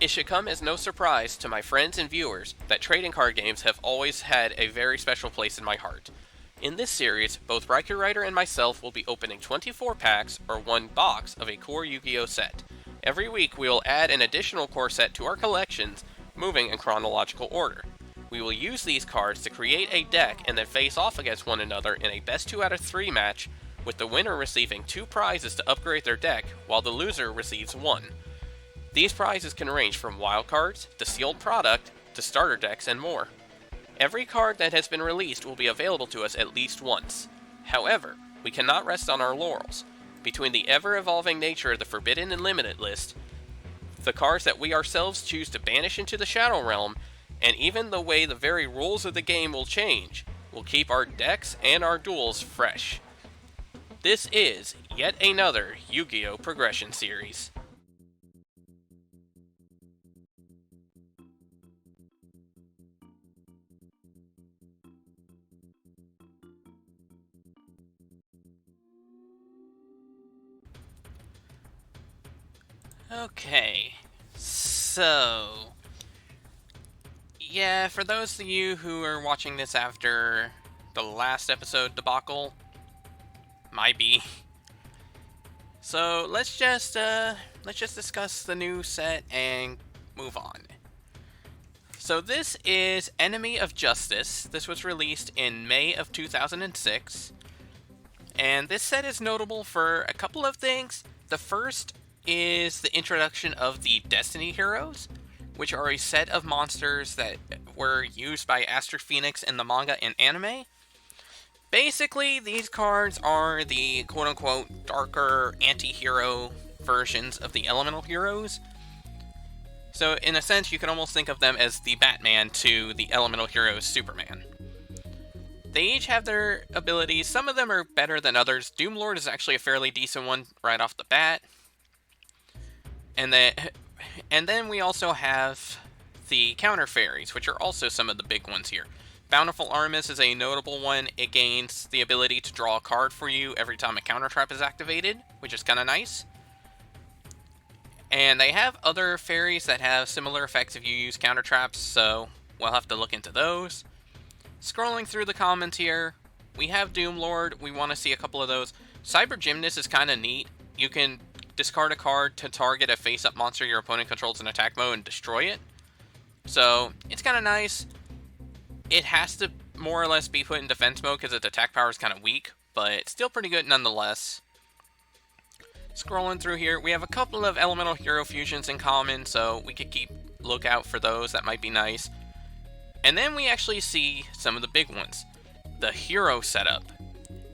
It should come as no surprise to my friends and viewers that trading card games have always had a very special place in my heart. In this series, both Raikourider and myself will be opening 24 packs or one box of a core Yu-Gi-Oh set. Every week we will add an additional core set to our collections, moving in chronological order. We will use these cards to create a deck and then face off against one another in a best 2 out of 3 match, with the winner receiving 2 prizes to upgrade their deck, while the loser receives 1. These prizes can range from wildcards, to sealed product, to starter decks, and more. Every card that has been released will be available to us at least once. However, we cannot rest on our laurels. Between the ever-evolving nature of the Forbidden and Limited list, the cards that we ourselves choose to banish into the Shadow Realm, and even the way the very rules of the game will change, will keep our decks and our duels fresh. This is yet another Yu-Gi-Oh! Progression series. Okay, so yeah, for those of you who are watching this after the last episode debacle, might be. So let's just discuss the new set and move on. So this is Enemy of Justice. This was released in May of 2006. And this set is notable for a couple of things. The first is the introduction of the Destiny Heroes, which are a set of monsters that were used by Astro Phoenix in the manga and anime. Basically, these cards are the quote-unquote darker anti-hero versions of the elemental heroes. So in a sense, you can almost think of them as the Batman to the elemental heroes Superman. They each have their abilities. Some of them are better than others. Doomlord is actually a fairly decent one right off the bat. And then we also have the counter fairies, which are also some of the big ones here. Bountiful Artemis is a notable one. It gains the ability to draw a card for you every time a counter trap is activated, which is kind of nice. And they have other fairies that have similar effects if you use counter traps, so we'll have to look into those. Scrolling through the comments here, we have Doomlord. We want to see a couple of those. Cyber Gymnast is kind of neat. You can discard a card to target a face-up monster your opponent controls in attack mode and destroy it. So, it's kind of nice. It has to more or less be put in defense mode because its attack power is kind of weak, but it's still pretty good nonetheless. Scrolling through here, we have a couple of elemental hero fusions in common, so we could keep lookout for those. That might be nice. And then we actually see some of the big ones. The hero setup.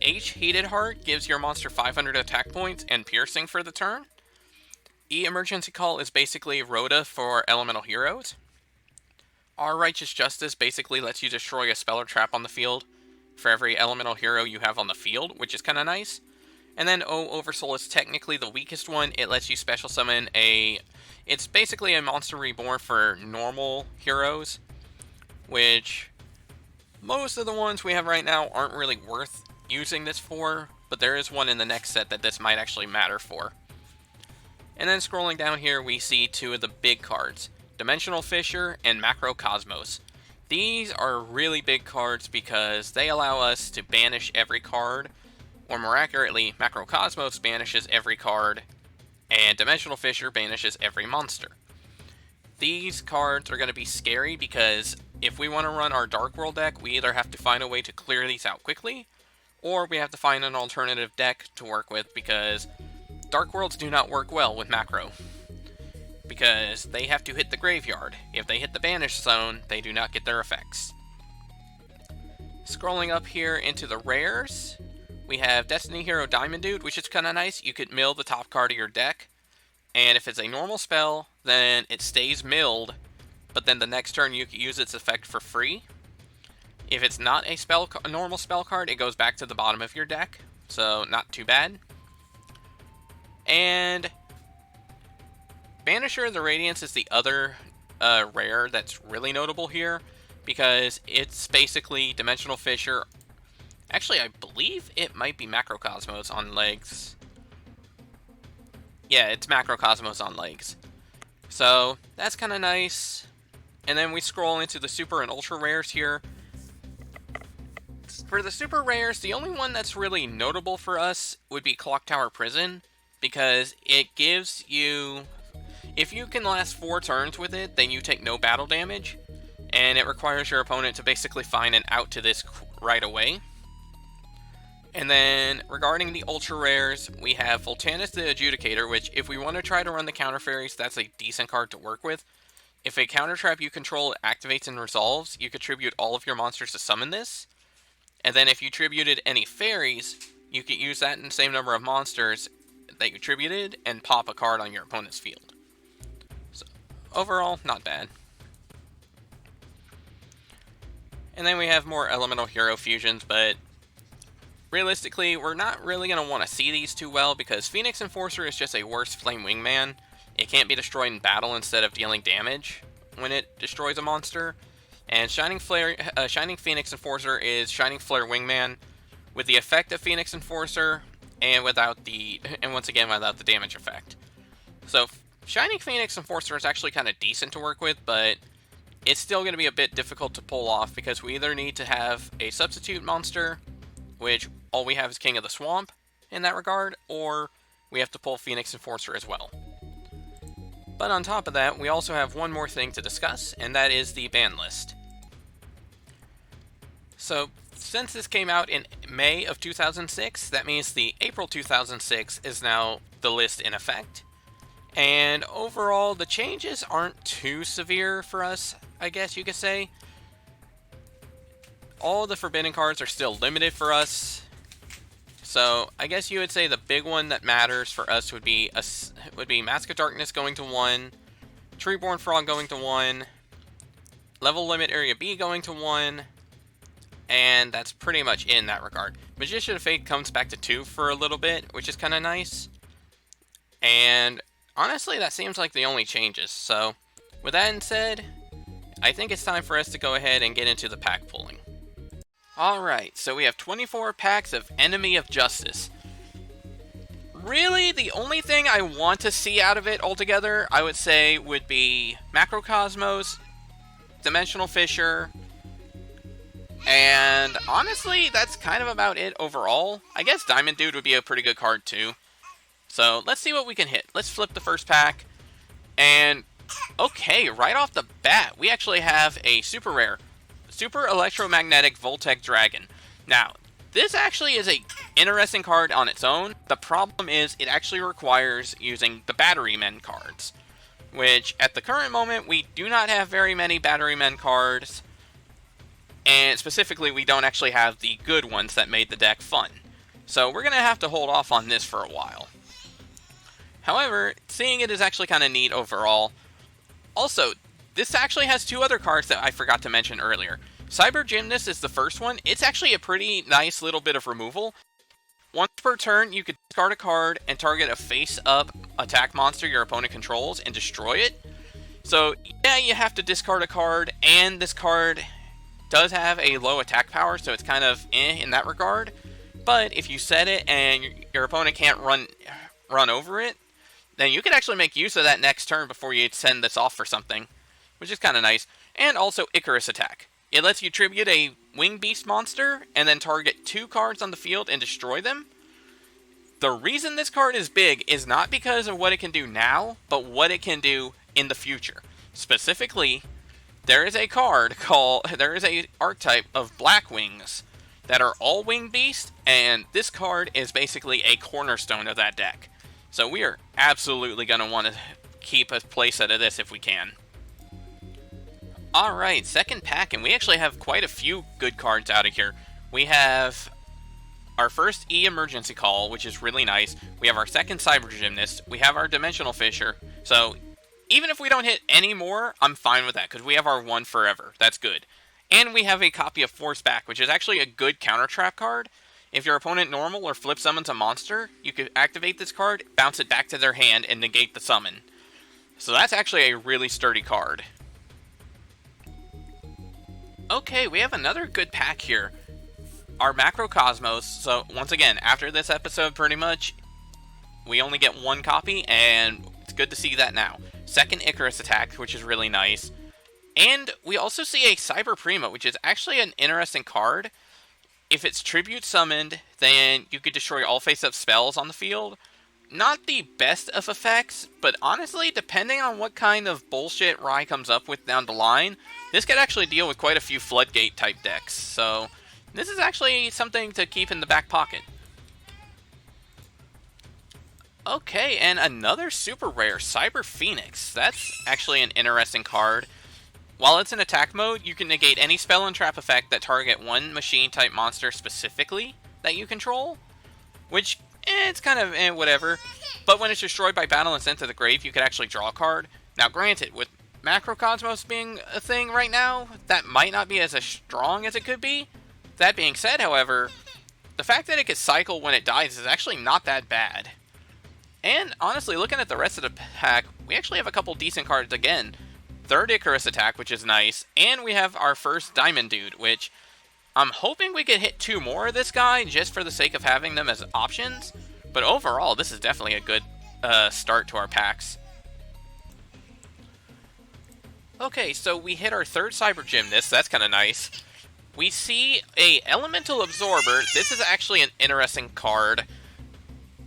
H Heated Heart gives your monster 500 attack points and piercing for the turn. E Emergency Call is basically Rhoda for elemental heroes. R Righteous Justice basically lets you destroy a spell or trap on the field for every elemental hero you have on the field, which is kind of nice. And then O Oversoul is technically the weakest one. It lets you special summon it's basically a monster reborn for normal heroes, which most of the ones we have right now aren't really worth using this for, but there is one in the next set that this might actually matter for. And then scrolling down here, we see two of the big cards, Dimensional Fissure and Macrocosmos. These are really big cards because they allow us to banish every card, or more accurately, Macrocosmos banishes every card, and Dimensional Fissure banishes every monster. These cards are going to be scary because if we want to run our Dark World deck, we either have to find a way to clear these out quickly, or we have to find an alternative deck to work with because Dark Worlds do not work well with Macro. Because they have to hit the graveyard. If they hit the banish zone, they do not get their effects. Scrolling up here into the rares, we have Destiny Hero Diamond Dude, which is kind of nice. You could mill the top card of your deck, and if it's a normal spell, then it stays milled, but then the next turn you can use its effect for free. If it's not a normal spell card, it goes back to the bottom of your deck, so not too bad. And Banisher of the Radiance is the other rare that's really notable here, because it's basically Dimensional Fissure. Actually, I believe it might be Macrocosmos on legs. Yeah, it's Macrocosmos on legs. So that's kind of nice. And then we scroll into the super and ultra rares here. For the super rares, the only one that's really notable for us would be Clock Tower Prison, because it gives you, if you can last 4 turns with it, then you take no battle damage, and it requires your opponent to basically find an out to this right away. And then, regarding the ultra rares, we have Voltanus the Adjudicator, which, if we want to try to run the counter fairies, that's a decent card to work with. If a counter trap you control activates and resolves, you contribute all of your monsters to summon this. And then if you tributed any fairies, you could use that in the same number of monsters that you tributed and pop a card on your opponent's field. So, overall, not bad. And then we have more elemental hero fusions, but realistically, we're not really going to want to see these too well, because Phoenix Enforcer is just a worse Flame Wingman. It can't be destroyed in battle instead of dealing damage when it destroys a monster. And Shining Phoenix Enforcer is Shining Flare Wingman with the effect of Phoenix Enforcer and once again without the damage effect. So Shining Phoenix Enforcer is actually kind of decent to work with, but it's still going to be a bit difficult to pull off, because we either need to have a substitute monster, which all we have is King of the Swamp in that regard, or we have to pull Phoenix Enforcer as well. But on top of that, we also have one more thing to discuss, and that is the ban list. So, since this came out in May of 2006, that means the April 2006 is now the list in effect. And overall, the changes aren't too severe for us, I guess you could say. All the forbidden cards are still limited for us. So, I guess you would say the big one that matters for us would be Mask of Darkness going to 1, Treeborn Frog going to 1, Level Limit Area B going to 1, and that's pretty much in that regard. Magician of Fate comes back to 2 for a little bit, which is kind of nice. And honestly, that seems like the only changes. So, with that said, I think it's time for us to go ahead and get into the pack pulling. Alright, so we have 24 packs of Enemy of Justice. Really, the only thing I want to see out of it altogether, I would say, would be Macrocosmos, Dimensional Fissure, and honestly, that's kind of about it overall. I guess Diamond Dude would be a pretty good card too. So let's see what we can hit. Let's flip the first pack. And okay, right off the bat, we actually have a super rare. Super Electromagnetic Voltec Dragon. Now, this actually is a interesting card on its own. The problem is it actually requires using the Batterymen cards, which at the current moment, we do not have very many Batterymen cards. And specifically, we don't actually have the good ones that made the deck fun. So we're going to have to hold off on this for a while. However, seeing it is actually kind of neat overall. Also, this actually has 2 other cards that I forgot to mention earlier. Cyber Gymnast is the first one. It's actually a pretty nice little bit of removal. Once per turn, you could discard a card and target a face-up attack monster your opponent controls and destroy it. So, yeah, you have to discard a card, and this card does have a low attack power, so it's kind of in that regard. But if you set it and your opponent can't run over it, then you can actually make use of that next turn before you send this off for something, which is kind of nice. And also Icarus Attack. It lets you tribute a Wing Beast monster and then target 2 cards on the field and destroy them. The reason this card is big is not because of what it can do now, but what it can do in the future. Specifically, there is a archetype of Black Wings that are all Wing Beast, and this card is basically a cornerstone of that deck. So we are absolutely going to want to keep a playset of this if we can. Alright, second pack, and we actually have quite a few good cards out of here. We have our first E-Emergency Call, which is really nice. We have our second Cyber Gymnast. We have our Dimensional Fissure. So even if we don't hit any more, I'm fine with that, because we have our 1 forever. That's good. And we have a copy of Force Back, which is actually a good counter trap card. If your opponent normal or flip summons a monster, you could activate this card, bounce it back to their hand, and negate the summon. So that's actually a really sturdy card. Okay, we have another good pack here. Our Macrocosmos. So once again, after this episode pretty much, we only get 1 copy, and it's good to see that now. second Icarus attack, which is really nice. And we also see a Cyber Prima, which is actually an interesting card. If it's Tribute summoned, then you could destroy all face-up spells on the field. Not the best of effects, but honestly, depending on what kind of bullshit Rai comes up with down the line, this could actually deal with quite a few Floodgate-type decks. So, this is actually something to keep in the back pocket. Okay, and another super rare, Cyber Phoenix. That's actually an interesting card. While it's in attack mode, you can negate any spell and trap effect that target one machine-type monster specifically that you control, which, it's kind of whatever. But when it's destroyed by battle and sent to the grave, you can actually draw a card. Now, granted, with Macrocosmos being a thing right now, that might not be as strong as it could be. That being said, however, the fact that it can cycle when it dies is actually not that bad. And honestly, looking at the rest of the pack, we actually have a couple decent cards again. Third Icarus attack, which is nice, and we have our first Diamond Dude, which I'm hoping we could hit 2 more of this guy just for the sake of having them as options. But overall, this is definitely a good start to our packs. Okay, so we hit our third Cyber Gymnast. That's kind of nice. We see a Elemental Absorber. This is actually an interesting card.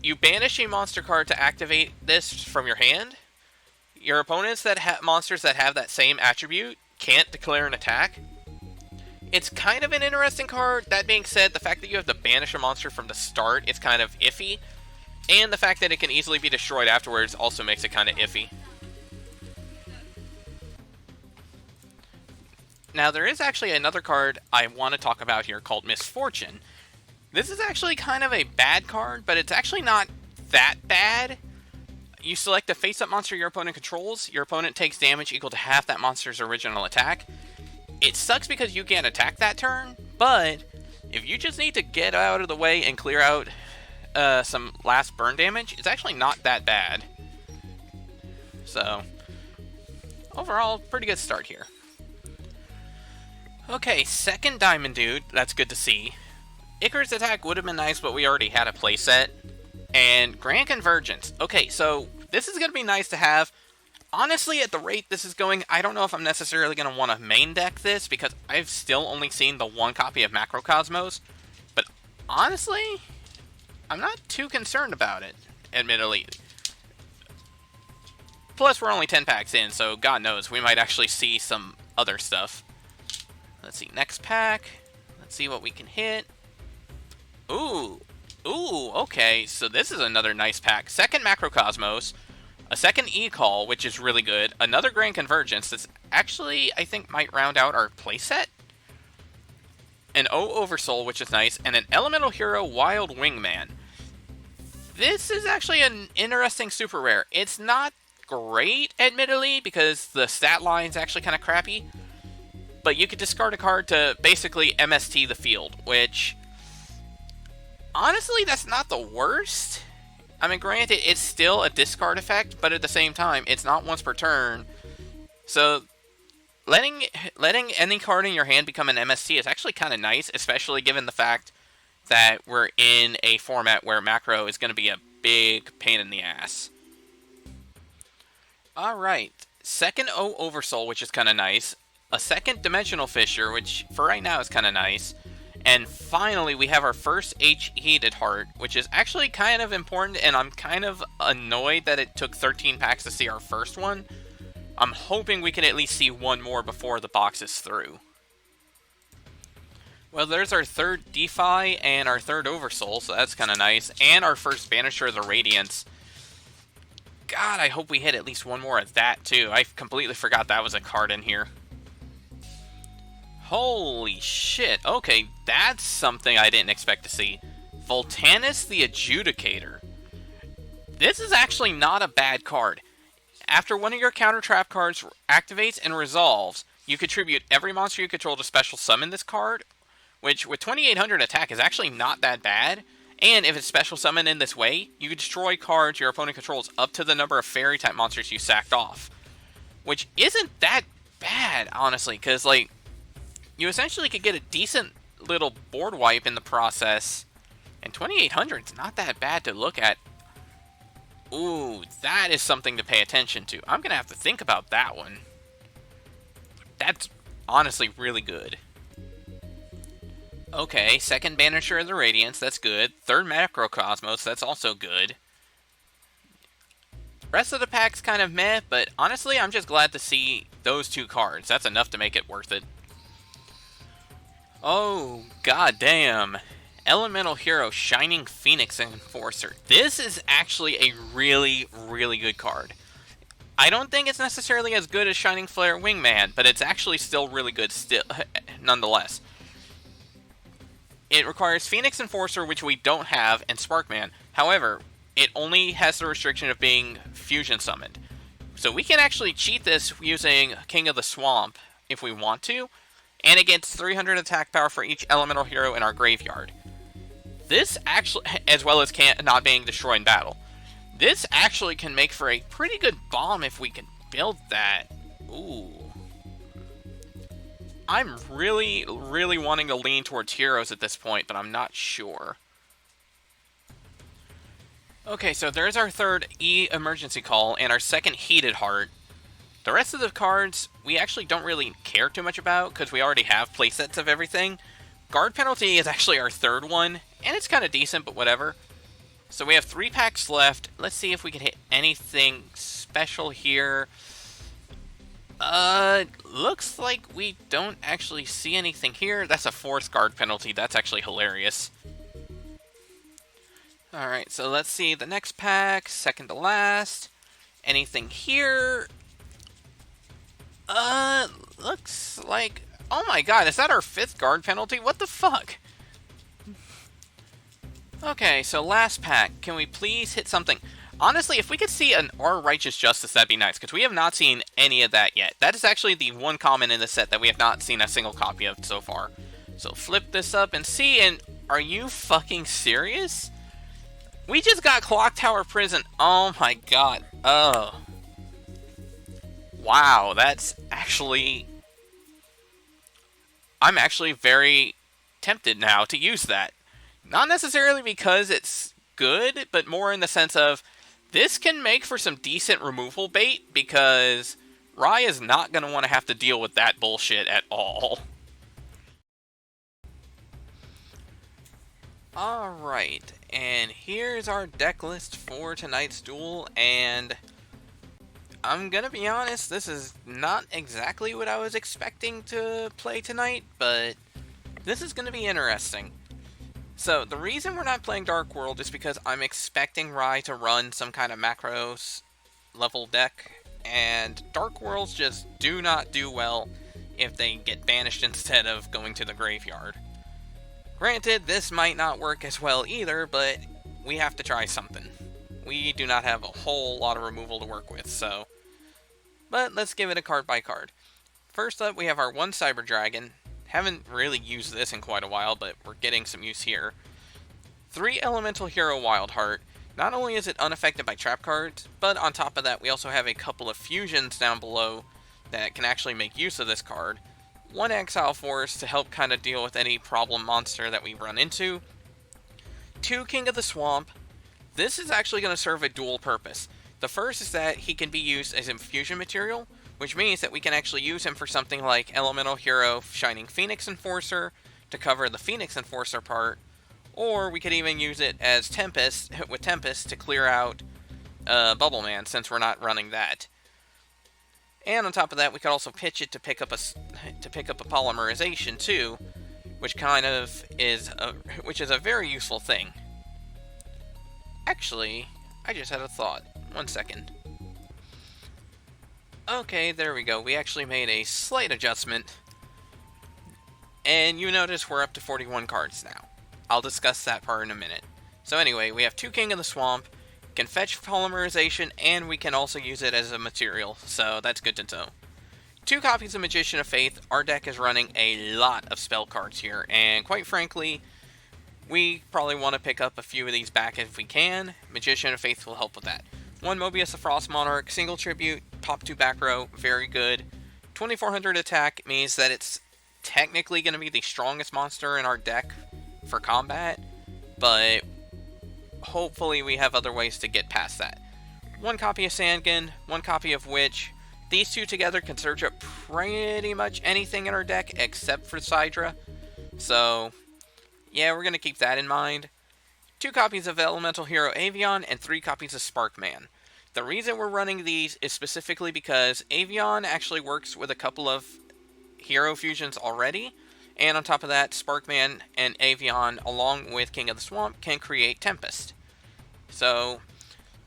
You banish a monster card to activate this from your hand. Your opponents that have monsters that have that same attribute can't declare an attack. It's kind of an interesting card. That being said, the fact that you have to banish a monster from the start is kind of iffy. And the fact that it can easily be destroyed afterwards also makes it kind of iffy. Now, there is actually another card I want to talk about here called Misfortune. This is actually kind of a bad card, but it's actually not that bad. You select a face-up monster your opponent controls. Your opponent takes damage equal to half that monster's original attack. It sucks because you can't attack that turn, but if you just need to get out of the way and clear out some last burn damage, it's actually not that bad. So, overall, pretty good start here. Okay, second Diamond Dude. That's good to see. Icarus attack would have been nice, but we already had a playset. And Grand Convergence. Okay, so this is going to be nice to have. Honestly, at the rate this is going, I don't know if I'm necessarily going to want to main deck this, because I've still only seen the one copy of Macrocosmos. But honestly, I'm not too concerned about it, admittedly. Plus, we're only 10 packs in, so God knows, we might actually see some other stuff. Let's see, next pack. Let's see what we can hit. Ooh, okay, so this is another nice pack. Second Macrocosmos, a second E-Call, which is really good, another Grand Convergence that's actually, I think, might round out our playset, an O Oversoul, which is nice, and an Elemental Hero Wild Wingman. This is actually an interesting super rare. It's not great, admittedly, because the stat line's actually kind of crappy, but you could discard a card to basically MST the field, which, honestly, that's not the worst. I mean, granted, it's still a discard effect, but at the same time, it's not once per turn. So, letting any card in your hand become an MST is actually kind of nice, especially given the fact that we're in a format where macro is going to be a big pain in the ass. Alright, second O Oversoul, which is kind of nice. A second Dimensional Fissure, which for right now is kind of nice. And finally, we have our first H-Heated Heart, which is actually kind of important, and I'm kind of annoyed that it took 13 packs to see our first one. I'm hoping we can at least see one more before the box is through. Well, there's our third DeFi and our third Oversoul, so that's kind of nice. And our first Banisher of the Radiance. God, I hope we hit at least one more of that, too. I completely forgot that was a card in here. Holy shit. Okay, that's something I didn't expect to see. Voltanus the Adjudicator. This is actually not a bad card. After one of your counter trap cards activates and resolves, you contribute every monster you control to special summon this card, which with 2800 attack is actually not that bad. And if it's special summoned in this way, you can destroy cards your opponent controls up to the number of fairy type monsters you sacked off. Which isn't that bad, honestly, because, like, you essentially could get a decent little board wipe in the process, and 2800 is not that bad to look at. Ooh, that is something to pay attention to. I'm gonna have to think about that one. That's honestly really good. Okay, second Banisher of the Radiance, that's good. Third Macrocosmos, that's also good. Rest of the pack's kind of meh, but honestly, I'm just glad to see those two cards. That's enough to make it worth it. Oh, goddamn. Elemental Hero Shining Phoenix Enforcer. This is actually a really, really good card. I don't think it's necessarily as good as Shining Flare Wingman, but it's actually still really good nonetheless. It requires Phoenix Enforcer, which we don't have, and Sparkman. However, it only has the restriction of being fusion summoned. So we can actually cheat this using King of the Swamp if we want to, and it gets 300 attack power for each elemental hero in our graveyard. This actually, as well as not being destroyed in battle. This actually can make for a pretty good bomb if we can build that. Ooh. I'm really, really wanting to lean towards heroes at this point, but I'm not sure. Okay, so there's our third emergency call and our second heated heart. The rest of the cards we actually don't really care too much about because we already have playsets of everything. Guard penalty is actually our third one, and it's kind of decent, but whatever. So we have 3 packs left. Let's see if we can hit anything special here. Looks like we don't actually see anything here. That's a 4th guard penalty. That's actually hilarious. Alright, so let's see the next pack, second to last. Anything here? Looks like... Oh my god, is that our 5th guard penalty? What the fuck? Okay, so last pack. Can we please hit something? Honestly, if we could see an Our Righteous Justice, that'd be nice, because we have not seen any of that yet. That is actually the one common in the set that we have not seen a single copy of so far. So flip this up and see, and are you fucking serious? We just got Clock Tower Prison. Oh my god. Oh. Wow, that's actually... I'm actually very tempted now to use that. Not necessarily because it's good, but more in the sense of this can make for some decent removal bait because Rai is not going to want to have to deal with that bullshit at all. Alright, and here's our deck list for tonight's duel, and I'm gonna be honest, this is not exactly what I was expecting to play tonight, but this is gonna be interesting. So, the reason we're not playing Dark World is because I'm expecting Rai to run some kind of macros level deck, and Dark Worlds just do not do well if they get banished instead of going to the graveyard. Granted, this might not work as well either, but we have to try something. We do not have a whole lot of removal to work with, so... But let's give it a card by card. First up, we have our 1 Cyber Dragon. Haven't really used this in quite a while, but we're getting some use here. 3 Elemental Hero Wildheart. Not only is it unaffected by trap cards, but on top of that, we also have a couple of fusions down below that can actually make use of this card. 1 Exile Force to help kind of deal with any problem monster that we run into. 2 King of the Swamp. This is actually going to serve a dual purpose. The first is that he can be used as infusion material, which means that we can actually use him for something like Elemental Hero Shining Phoenix Enforcer to cover the Phoenix Enforcer part, or we could even use it as Tempest, with Tempest, to clear out Bubble Man, since we're not running that. And on top of that, we could also pitch it to pick up a polymerization too, which kind of is a very useful thing. Actually, I just had a thought. 1 second. Okay, there we go. We actually made a slight adjustment. And you notice we're up to 41 cards now. I'll discuss that part in a minute. So anyway, we have 2 King of the Swamp, can fetch polymerization, and we can also use it as a material, so that's good to know. 2 copies of Magician of Faith. Our deck is running a lot of spell cards here, and quite frankly, we probably want to pick up a few of these back if we can. Magician of Faith will help with that. 1 Mobius the Frost Monarch, single tribute, top 2 back row, very good. 2400 attack means that it's technically going to be the strongest monster in our deck for combat, but hopefully we have other ways to get past that. one copy of Sandkin, one copy of Witch. These two together can search up pretty much anything in our deck except for Sidra. So, yeah, we're going to keep that in mind. 2 copies of Elemental Hero Avion, and 3 copies of Sparkman. The reason we're running these is specifically because Avion actually works with a couple of hero fusions already, and on top of that, Sparkman and Avion, along with King of the Swamp, can create Tempest. So,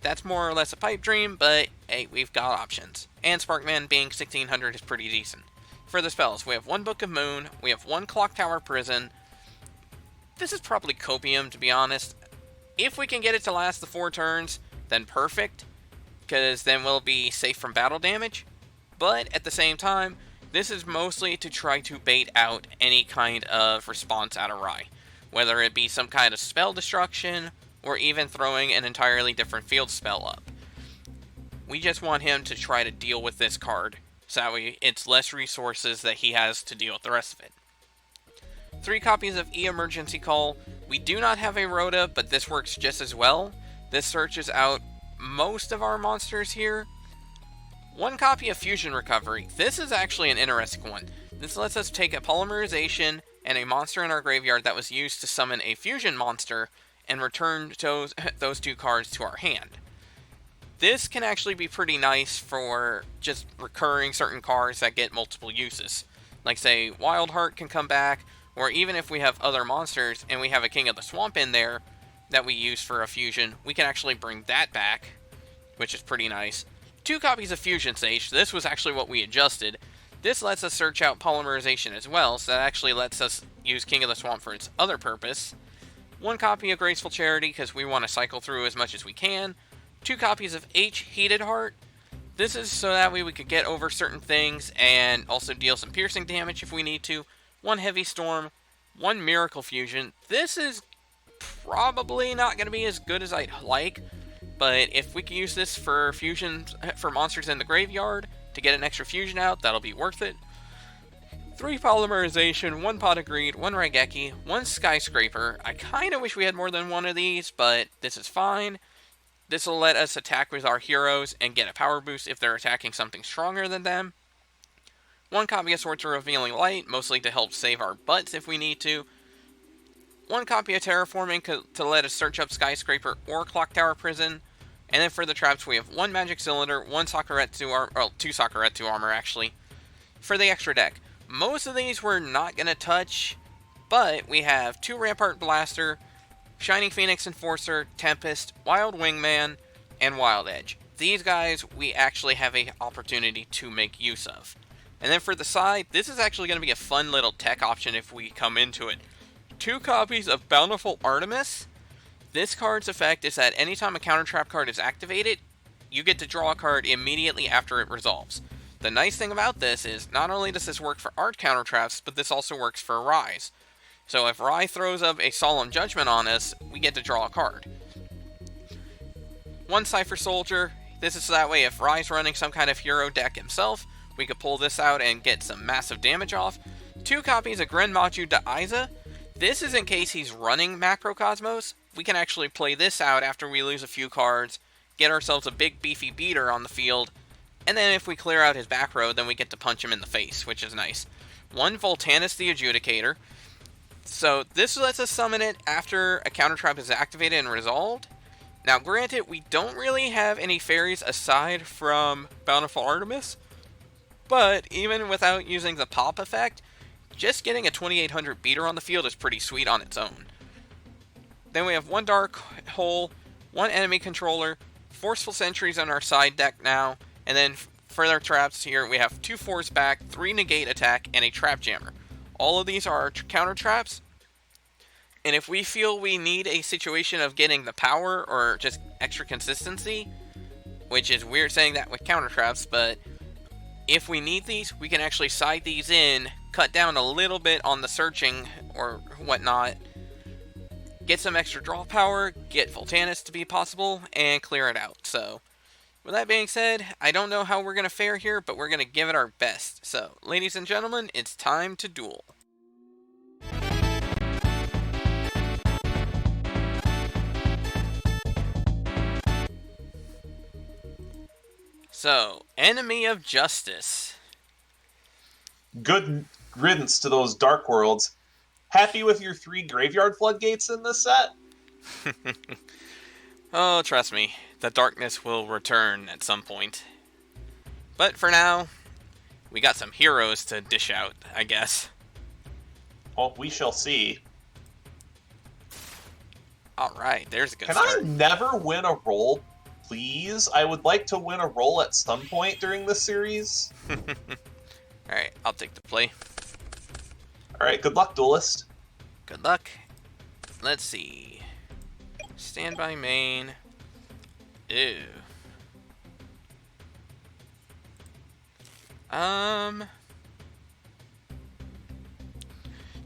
that's more or less a pipe dream, but hey, we've got options. And Sparkman being 1600 is pretty decent. For the spells, we have 1 Book of Moon, we have 1 Clock Tower Prison. This is probably Copium, to be honest. If we can get it to last the 4 turns, then perfect, because then we'll be safe from battle damage. But at the same time, this is mostly to try to bait out any kind of response out of Rai, whether it be some kind of spell destruction, or even throwing an entirely different field spell up. We just want him to try to deal with this card, so that way it's less resources that he has to deal with the rest of it. 3 copies of E-Emergency Call. We do not have a Rhoda, but this works just as well. This searches out most of our monsters here. 1 copy of Fusion Recovery. This is actually an interesting one. This lets us take a Polymerization and a monster in our graveyard that was used to summon a Fusion monster and return those 2 cards to our hand. This can actually be pretty nice for just recurring certain cards that get multiple uses. Like say, Wildheart can come back, or even if we have other monsters and we have a King of the Swamp in there that we use for a fusion, we can actually bring that back, which is pretty nice. 2 copies of Fusion Sage. This was actually what we adjusted. This lets us search out Polymerization as well, so that actually lets us use King of the Swamp for its other purpose. 1 copy of Graceful Charity, because we want to cycle through as much as we can. 2 copies of H Heated Heart. This is so that way we could get over certain things and also deal some piercing damage if we need to. 1 Heavy Storm, 1 Miracle Fusion. This is probably not going to be as good as I'd like, but if we can use this for fusions for monsters in the graveyard to get an extra fusion out, that'll be worth it. 3 Polymerization, 1 Pot of Greed, 1 Raigeki, 1 Skyscraper. I kind of wish we had more than 1 of these, but this is fine. This will let us attack with our heroes and get a power boost if they're attacking something stronger than them. 1 copy of Swords of Revealing Light, mostly to help save our butts if we need to. 1 copy of Terraforming to let us search up Skyscraper or Clock Tower Prison. And then for the traps, we have 1 Magic Cylinder, 1 Sakuretsu armor, well, 2 Sakuretsu armor actually, for the extra deck. Most of these we're not going to touch, but we have 2 Rampart Blaster, Shining Phoenix Enforcer, Tempest, Wild Wingman, and Wild Edge. These guys we actually have an opportunity to make use of. And then for the side, this is actually going to be a fun little tech option if we come into it. 2 copies of Bountiful Artemis. This card's effect is that anytime a counter trap card is activated, you get to draw a card immediately after it resolves. The nice thing about this is, not only does this work for art counter traps, but this also works for Rise. So if Rai throws up a Solemn Judgment on us, we get to draw a card. 1 Cypher Soldier. This is so that way if Rai's running some kind of hero deck himself, we could pull this out and get some massive damage off. 2 copies of Grenmachu Daiza. This is in case he's running Macrocosmos. We can actually play this out after we lose a few cards, get ourselves a big beefy beater on the field, and then if we clear out his back row, then we get to punch him in the face, which is nice. 1 Voltanus the Adjudicator. So this lets us summon it after a counter trap is activated and resolved. Now granted, we don't really have any fairies aside from Bountiful Artemis, but even without using the pop effect, just getting a 2800 beater on the field is pretty sweet on its own. Then we have 1 Dark Hole, 1 Enemy Controller, Forceful Sentries on our side deck now, and then for their traps here we have 2 Force Back, 3 Negate Attack, and a Trap Jammer. All of these are our counter traps, and if we feel we need a situation of getting the power or just extra consistency, which is weird saying that with counter traps, but if we need these, we can actually side these in, cut down a little bit on the searching or whatnot, get some extra draw power, get Voltanus to be possible, and clear it out. So, with that being said, I don't know how we're going to fare here, but we're going to give it our best. So, ladies and gentlemen, it's time to duel. So, Enemy of Justice. Good riddance to those Dark Worlds. Happy with your 3 Graveyard Floodgates in this set? Oh, trust me, the darkness will return at some point. But for now, we got some heroes to dish out, I guess. Well, we shall see. Alright, there's a good Can start. I never win a roll, please? I would like to win a roll at some point during this series. Alright, I'll take the play. Alright, good luck, Duelist. Good luck. Let's see. Standby main. Ew.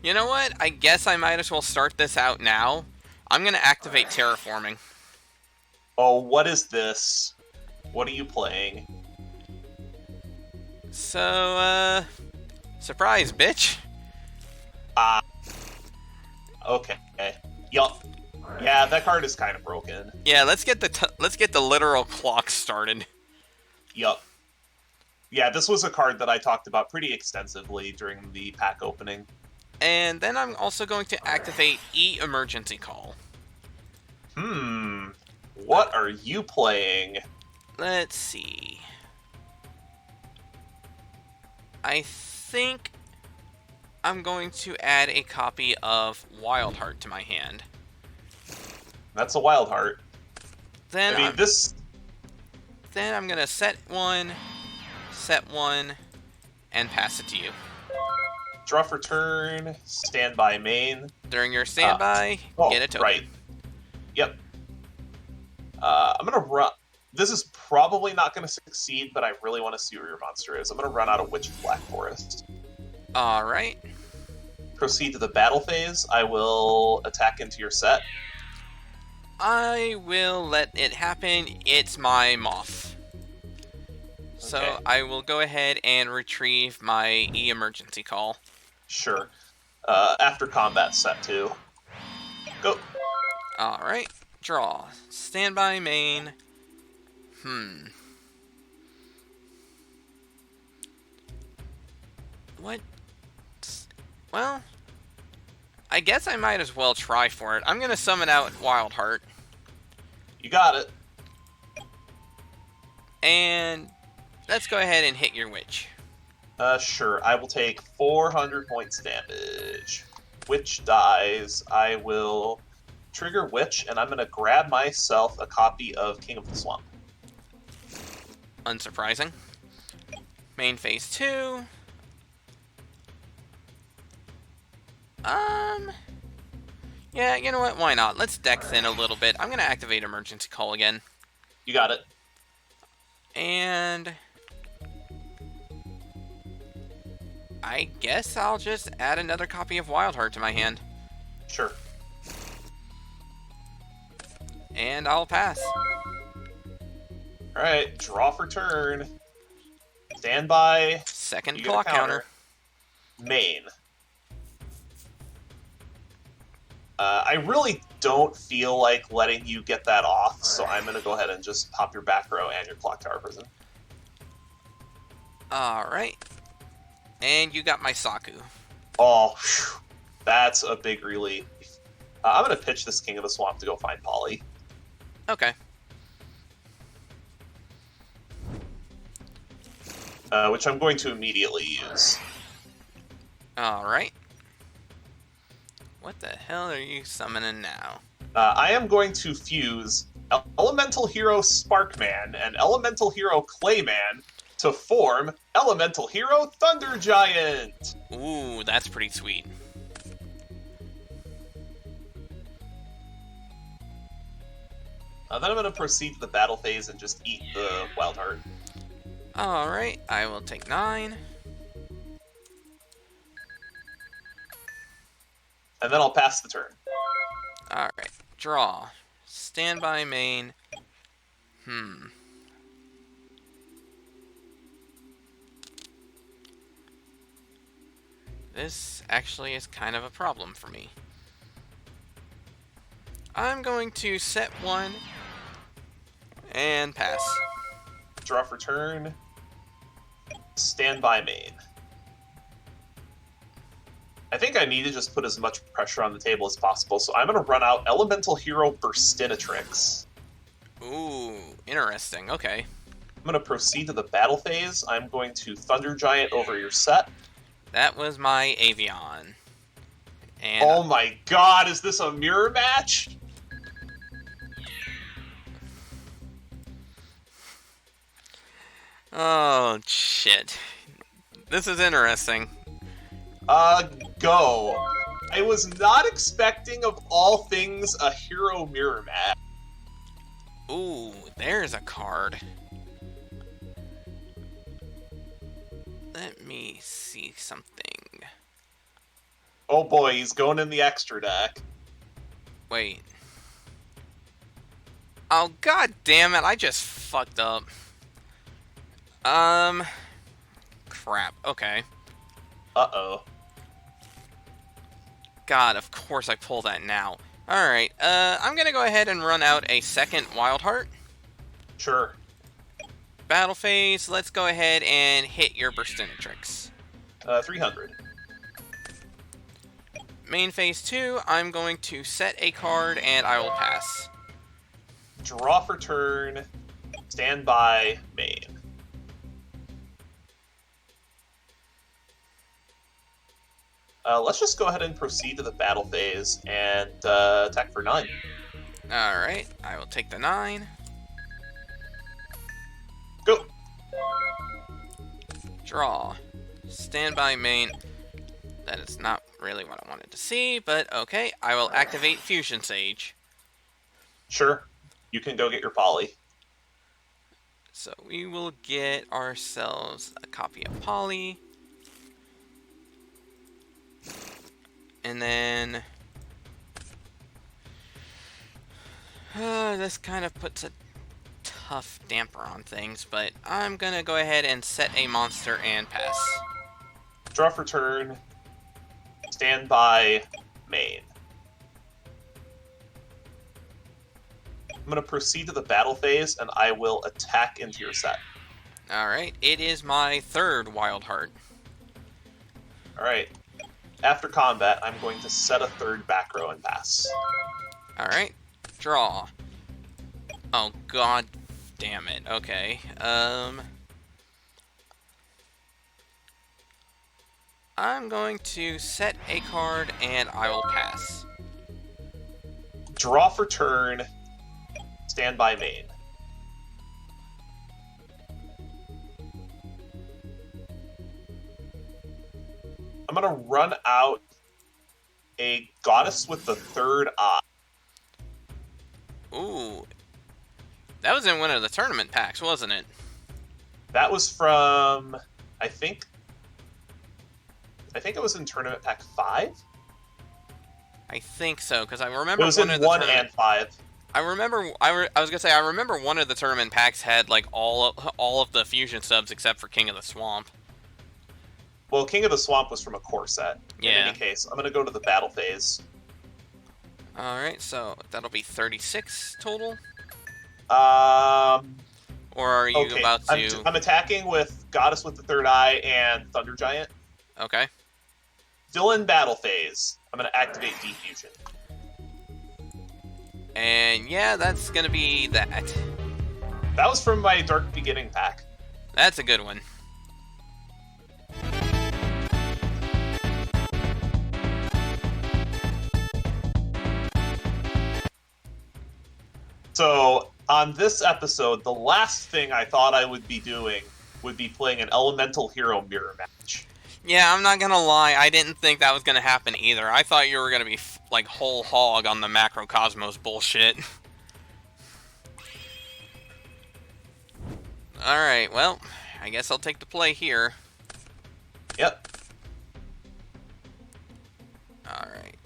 You know what? I guess I might as well start this out now. I'm gonna activate terraforming. Oh, what is this? What are you playing? So, surprise, bitch. Okay. Yup. Yeah, that card is kind of broken. Yeah, let's get the literal clock started. Yup. Yeah, this was a card that I talked about pretty extensively during the pack opening. And then I'm also going to activate emergency call. What are you playing? Let's see. I think I'm going to add a copy of Wildheart to my hand. That's a Wild Heart. Then Then I'm gonna set one, and pass it to you. Draw for turn, standby main. During your standby, get a token. Right. Yep. I'm gonna run. This is probably not gonna succeed, but I really want to see where your monster is. I'm gonna run out of Witch of Black Forest. Alright. Proceed to the battle phase. I will attack into your set. I will let it happen. It's my moth. So Okay. I will go ahead and retrieve my emergency call. Sure. After combat set 2. Go. Alright. Draw. Standby main. What? Well, I guess I might as well try for it. I'm gonna summon out Wildheart. You got it. And let's go ahead and hit your witch. Sure. I will take 400 points damage. Witch dies. I will trigger Witch, and I'm going to grab myself a copy of King of the Swamp. Unsurprising. Main phase 2. Yeah, you know what? Why not? Let's deck thin a little bit. I'm going to activate emergency call again. You got it. And I guess I'll just add another copy of Wildheart to my hand. Sure. And I'll pass. Alright, draw for turn. Standby. Second You get a clock counter. Main. I really don't feel like letting you get that off, so I'm going to go ahead and just pop your back row and your clock tower prison. Alright. And you got my Saku. Oh, whew, that's a big relief. I'm going to pitch this King of the Swamp to go find Polly. Okay. Which I'm going to immediately use. Alright. What the hell are you summoning now? I am going to fuse Elemental Hero Sparkman and Elemental Hero Clayman to form Elemental Hero Thunder Giant! Ooh, that's pretty sweet. Then I'm going to proceed to the battle phase and just eat the Wild Heart. Alright, I will take 9. And then I'll pass the turn. Alright, draw. Standby main. This actually is kind of a problem for me. I'm going to set 1 and pass. Draw for turn. Stand by main. I think I need to just put as much pressure on the table as possible, so I'm going to run out Elemental Hero Burstinatrix. Ooh, interesting. Okay. I'm going to proceed to the battle phase. I'm going to Thunder Giant over your set. That was my Avion. And oh my god, is this a mirror match? oh, shit. This is interesting. Go. I was not expecting, of all things, a hero mirror match. Ooh, there's a card. Let me see something. Oh boy, he's going in the extra deck. Wait. Oh, god damn it, I just fucked up. Crap, okay. Uh-oh. God, of course I pull that now. Alright, I'm gonna go ahead and run out a second Wild Heart. Sure. Battle phase, let's go ahead and hit your Burstinatrix. 300. Main phase 2, I'm going to set a card and I will pass. Draw for turn. Stand by main. Let's just go ahead and proceed to the battle phase and attack for 9. Alright, I will take the 9. Go! Draw. Stand by main. That is not really what I wanted to see, but okay. I will activate Fusion Sage. Sure. You can go get your poly. So we will get ourselves a copy of Poly. And then... this kind of puts a tough damper on things, but I'm gonna go ahead and set a monster and pass. Draw for turn. Stand by main. I'm going to proceed to the battle phase, and I will attack into your set. Alright, it is my third Wild Heart. Alright. After combat, I'm going to set a third back row and pass. Alright, draw. Oh, god damn it. Okay, I'm going to set a card and I will pass. Draw for turn. Stand by main. I'm going to run out a Goddess with the Third Eye. Ooh. That was in one of the tournament packs, wasn't it? That was from, I think it was in Tournament Pack 5? I think so, because I remember it was one in of the 1 and 5. I remember, I was gonna say, I remember one of the tournament packs had, like, all of the fusion subs except for King of the Swamp. Well, King of the Swamp was from a core set. Yeah. In any case, I'm going to go to the battle phase. Alright, so that'll be 36 total? Or are you okay. about to... I'm attacking with Goddess with the Third Eye and Thunder Giant. Okay. Still in battle phase. I'm going to activate Defusion. And yeah, that's gonna be that. That was from my Dark Beginning pack. That's a good one. So, on this episode, the last thing I thought I would be doing would be playing an Elemental Hero mirror match. Yeah, I'm not gonna lie, I didn't think that was gonna happen either. I thought you were gonna be, like, whole hog on the Macrocosmos bullshit. Alright, well, I guess I'll take the play here. Yep. Alright.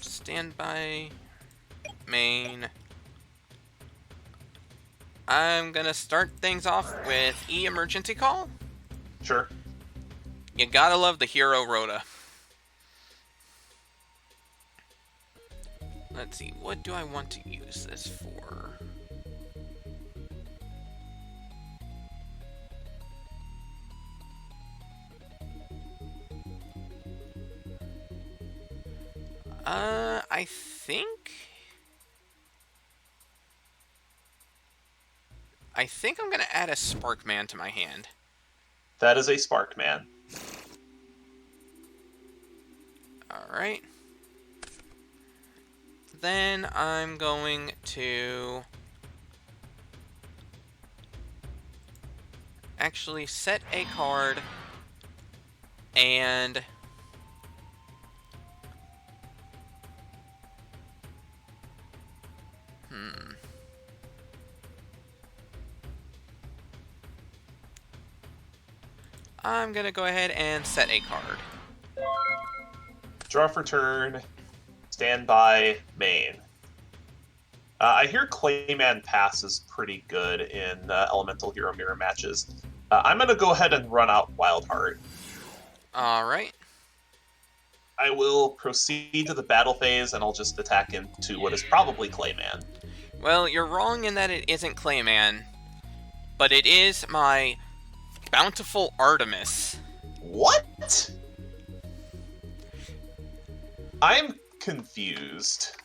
Stand by. Main. I'm gonna start things off with Emergency Call. Sure. You gotta love the Hero Rhoda. Let's see, what do I want to use this for? I think... I'm gonna add a Sparkman to my hand. That is a Sparkman. Alright. Then I'm going to... actually set a card and... I'm gonna go ahead and set a card. Draw for turn. Stand by, main. I hear Clayman Pass is pretty good in Elemental Hero Mirror matches. I'm going to go ahead and run out Wild Heart. Alright. I will proceed to the battle phase, and I'll just attack into what is probably Clayman. Well, you're wrong in that it isn't Clayman, but it is my Bountiful Artemis. What? I'm confused.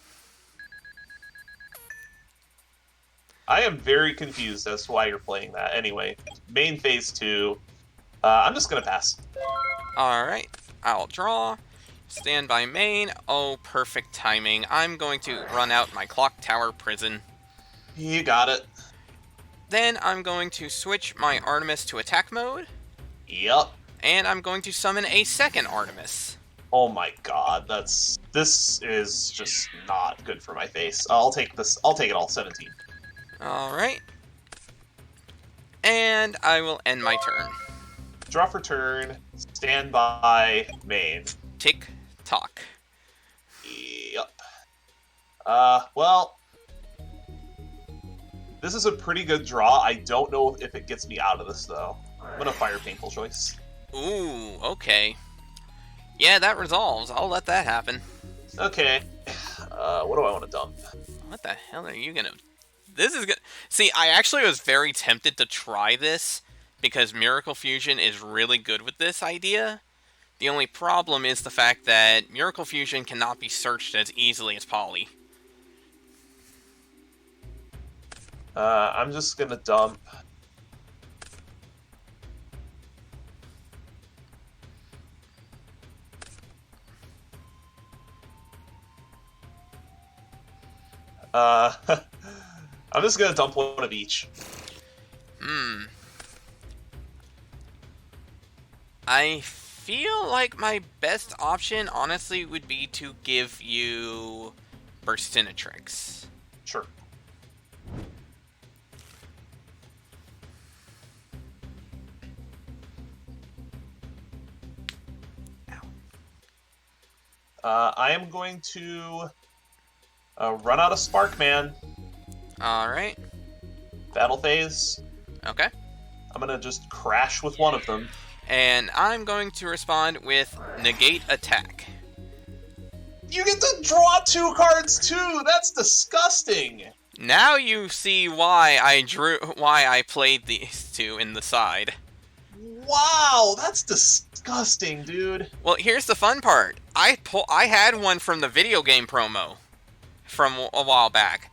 I am very confused as to why you're playing that. Anyway, main phase 2. I'm just going to pass. Alright, I'll draw. Stand by main. Oh, perfect timing. I'm going to run out my Clock Tower Prison. You got it. Then I'm going to switch my Artemis to attack mode. Yep. And I'm going to summon a second Artemis. Oh my god, this is just not good for my face. I'll take this. I'll take it all. 17. Alright. And I will end my turn. Draw for turn. Stand by. Main. Tick tock. Yep. Well, this is a pretty good draw. I don't know if it gets me out of this though. I'm gonna fire Painful Choice. Ooh, okay. Yeah, that resolves. I'll let that happen. Okay. What do I want to dump? What the hell are you gonna... This is good. See, I actually was very tempted to try this because Miracle Fusion is really good with this idea. The only problem is the fact that Miracle Fusion cannot be searched as easily as Poly. I'm just gonna dump. I'm just gonna dump one of each. I feel like my best option, honestly, would be to give you Burstinatrix. Sure. I am going to run out of Sparkman. Alright. Battle phase. Okay. I'm gonna just crash with one of them. And I'm going to respond with Negate Attack. You get to draw 2 cards too! That's disgusting! Now you see why I played these two in the side. Wow, that's disgusting, dude. Well, here's the fun part. I had one from the video game promo from a while back.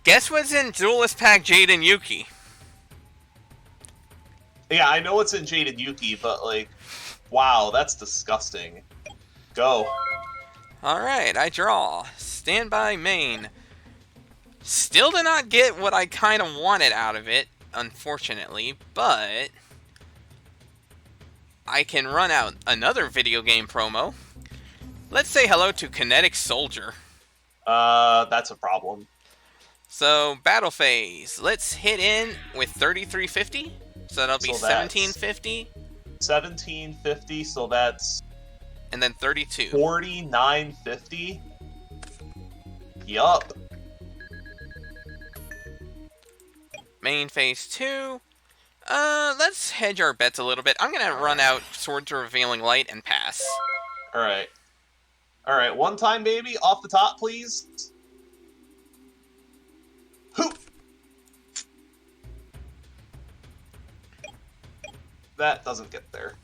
Guess what's in Duelist Pack Jade and Yuki? Yeah, I know it's in Jade and Yuki, but, like, wow, that's disgusting. Go. Alright, I draw. Stand by main. Still did not get what I kind of wanted out of it, unfortunately, but I can run out another video game promo. Let's say hello to Kinetic Soldier. That's a problem. So, battle phase. Let's hit in with 3350. So that'll be 1750. 1750, so that's... And then 32. 4950? Yup. Main phase 2. Let's hedge our bets a little bit. I'm gonna run out Swords of Revealing Light and pass. Alright. Alright, one time, baby. Off the top, please. Hoop! That doesn't get there.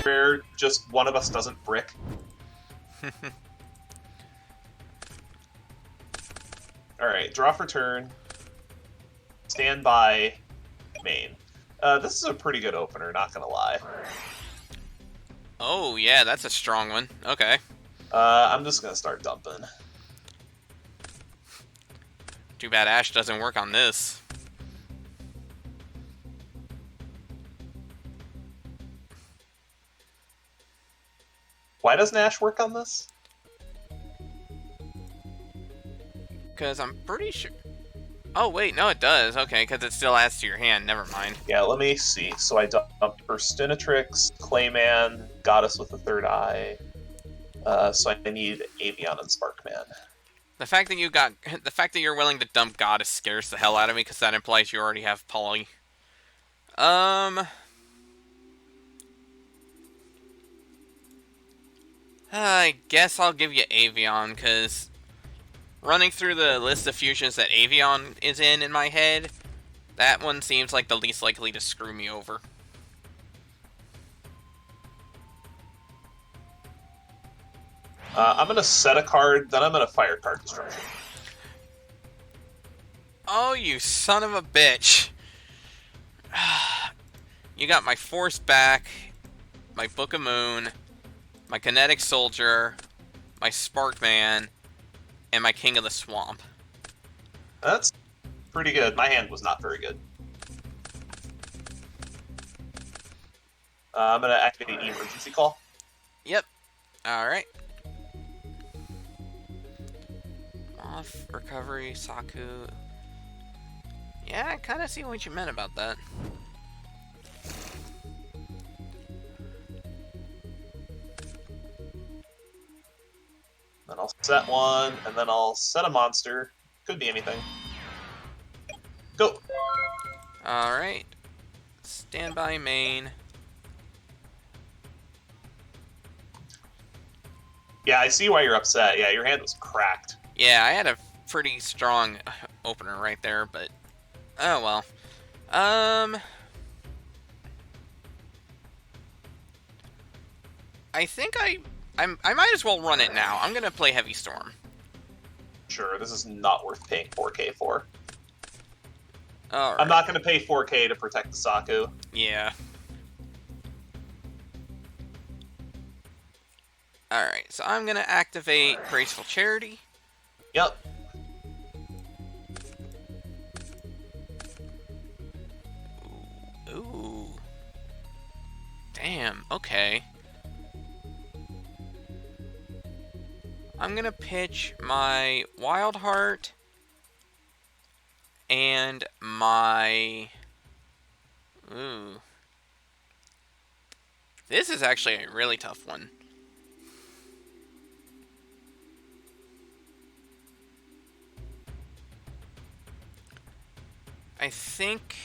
rare just one of us doesn't brick. Alright, draw for turn. Stand by main. This is a pretty good opener, not gonna lie. Oh, yeah, that's a strong one. Okay. I'm just gonna start dumping. Too bad Ash doesn't work on this. Why doesn't Ash work on this? Because I'm pretty sure... Oh, wait, no, it does. Okay, because it still adds to your hand. Never mind. Yeah, let me see. So I dumped Burstinatrix, Clayman, Goddess with the Third Eye. So I need Avian and Sparkman. The fact that you're willing to dump Goddess scares the hell out of me, because that implies you already have Poly. I guess I'll give you Avian, because running through the list of fusions that Avian is in my head, that one seems like the least likely to screw me over. I'm gonna set a card, then I'm gonna fire card destruction. Oh, you son of a bitch. You got my Force back, my Book of Moon, my Kinetic Soldier, my Sparkman, and my King of the Swamp. That's pretty good. My hand was not very good. I'm gonna activate Emergency Call. Yep. Alright. Off, recovery, Saku. Yeah, I kind of see what you meant about that. Then I'll set one, and then I'll set a monster. Could be anything. Go! Alright. Standby main. Yeah, I see why you're upset. Yeah, your hand was cracked. Yeah, I had a pretty strong opener right there, but... Oh, well. I think I might as well run it now. I'm gonna play Heavy Storm. Sure, this is not worth paying 4K for. Alright. I'm not going to pay 4K to protect the Saku. Yeah. Alright, so I'm gonna activate Graceful Charity. Yep. Ooh. Damn, okay. I'm gonna pitch my Wild Heart and my... Ooh. This is actually a really tough one. I think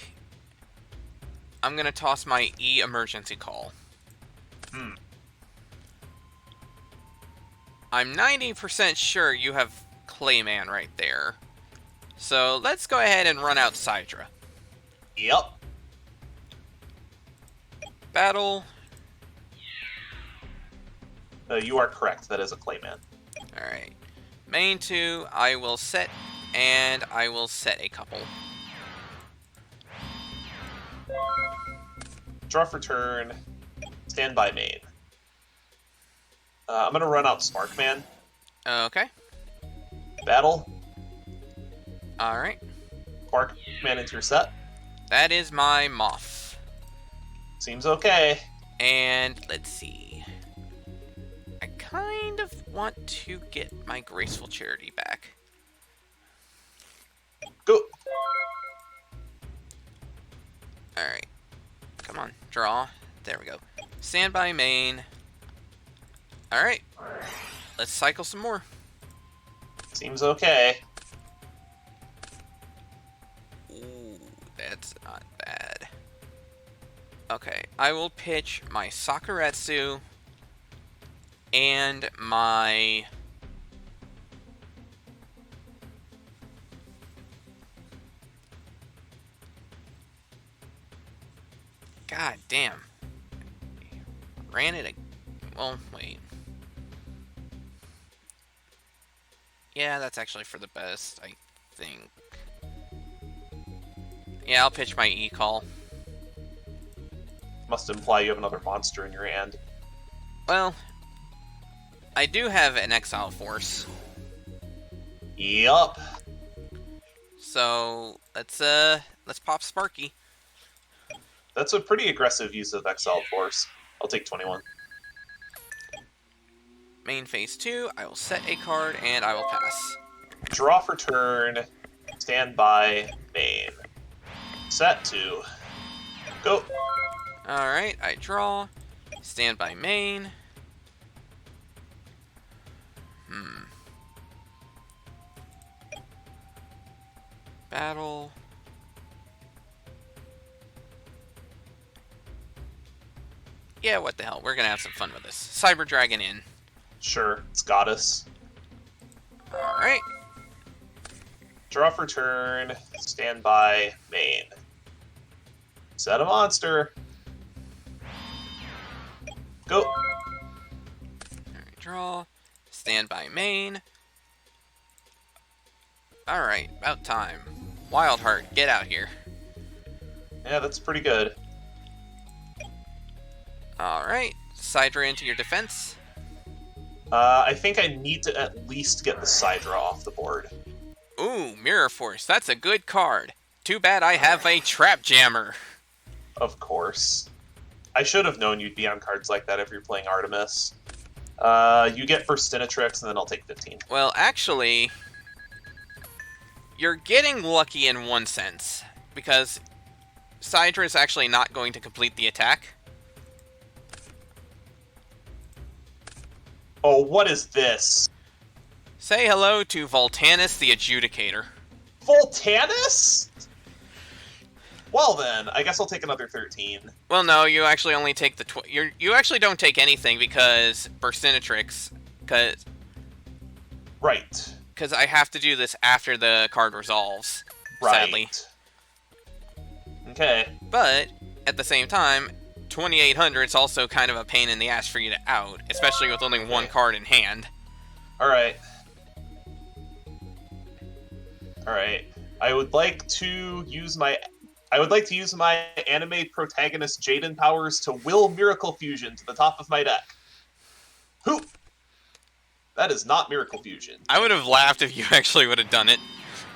I'm gonna toss my E Emergency Call. I'm 90% sure you have Clayman right there. So let's go ahead and run out Sidra. Yep. Battle. You are correct. That is a Clayman. Alright. Main 2, I will set, and I will set a couple. Draw for turn. Stand by main. I'm going to run out Sparkman. Okay. Battle. Alright. Sparkman into your set. That is my Moth. Seems okay. And let's see. I kind of want to get my Graceful Charity back. Go. Alright. Come on. Draw. There we go. Standby main. Alright. Let's cycle some more. Seems okay. Ooh, that's not bad. Okay, I will pitch my Sakuretsu and my... God damn. ran it. Well, wait. Yeah, that's actually for the best, I think. Yeah, I'll pitch my E-call. Must imply you have another monster in your hand. Well, I do have an Exile Force. Yup. So, let's pop Sparky. That's a pretty aggressive use of Exiled Force. I'll take 21. Main phase 2, I will set a card, and I will pass. Draw for turn. Stand by. Main. Set 2. Go. Alright, I draw. Stand by main. Battle. Yeah, what the hell. We're gonna have some fun with this. Cyber Dragon in. Sure, it's Goddess. Alright. Draw for turn. Stand by. Main. Set a monster. Go. Alright, draw. Stand by main. Alright, about time. Wildheart, get out here. Yeah, that's pretty good. Alright, Sidra into your defense. I think I need to at least get the Sidra off the board. Ooh, Mirror Force, that's a good card. Too bad I have a Trap Jammer. Of course. I should have known you'd be on cards like that if you're playing Artemis. You get Burstinatrix, and then I'll take 15. Well, actually, you're getting lucky in one sense, because Sidra is actually not going to complete the attack. Oh, what is this? Say hello to Voltanis the Adjudicator. Voltanis? Well then, I guess I'll take another 13. Well, no, you actually only take the you actually don't take anything because Burstinatrix, Right. because I have to do this after the card resolves. Right. Sadly. Okay. But at the same time, 2800 is also kind of a pain in the ass for you to out, especially with only one card in hand. Alright. Alright. I would like to use my anime protagonist Jaden powers to will Miracle Fusion to the top of my deck. Hoop! That is not Miracle Fusion. I would have laughed if you actually would have done it.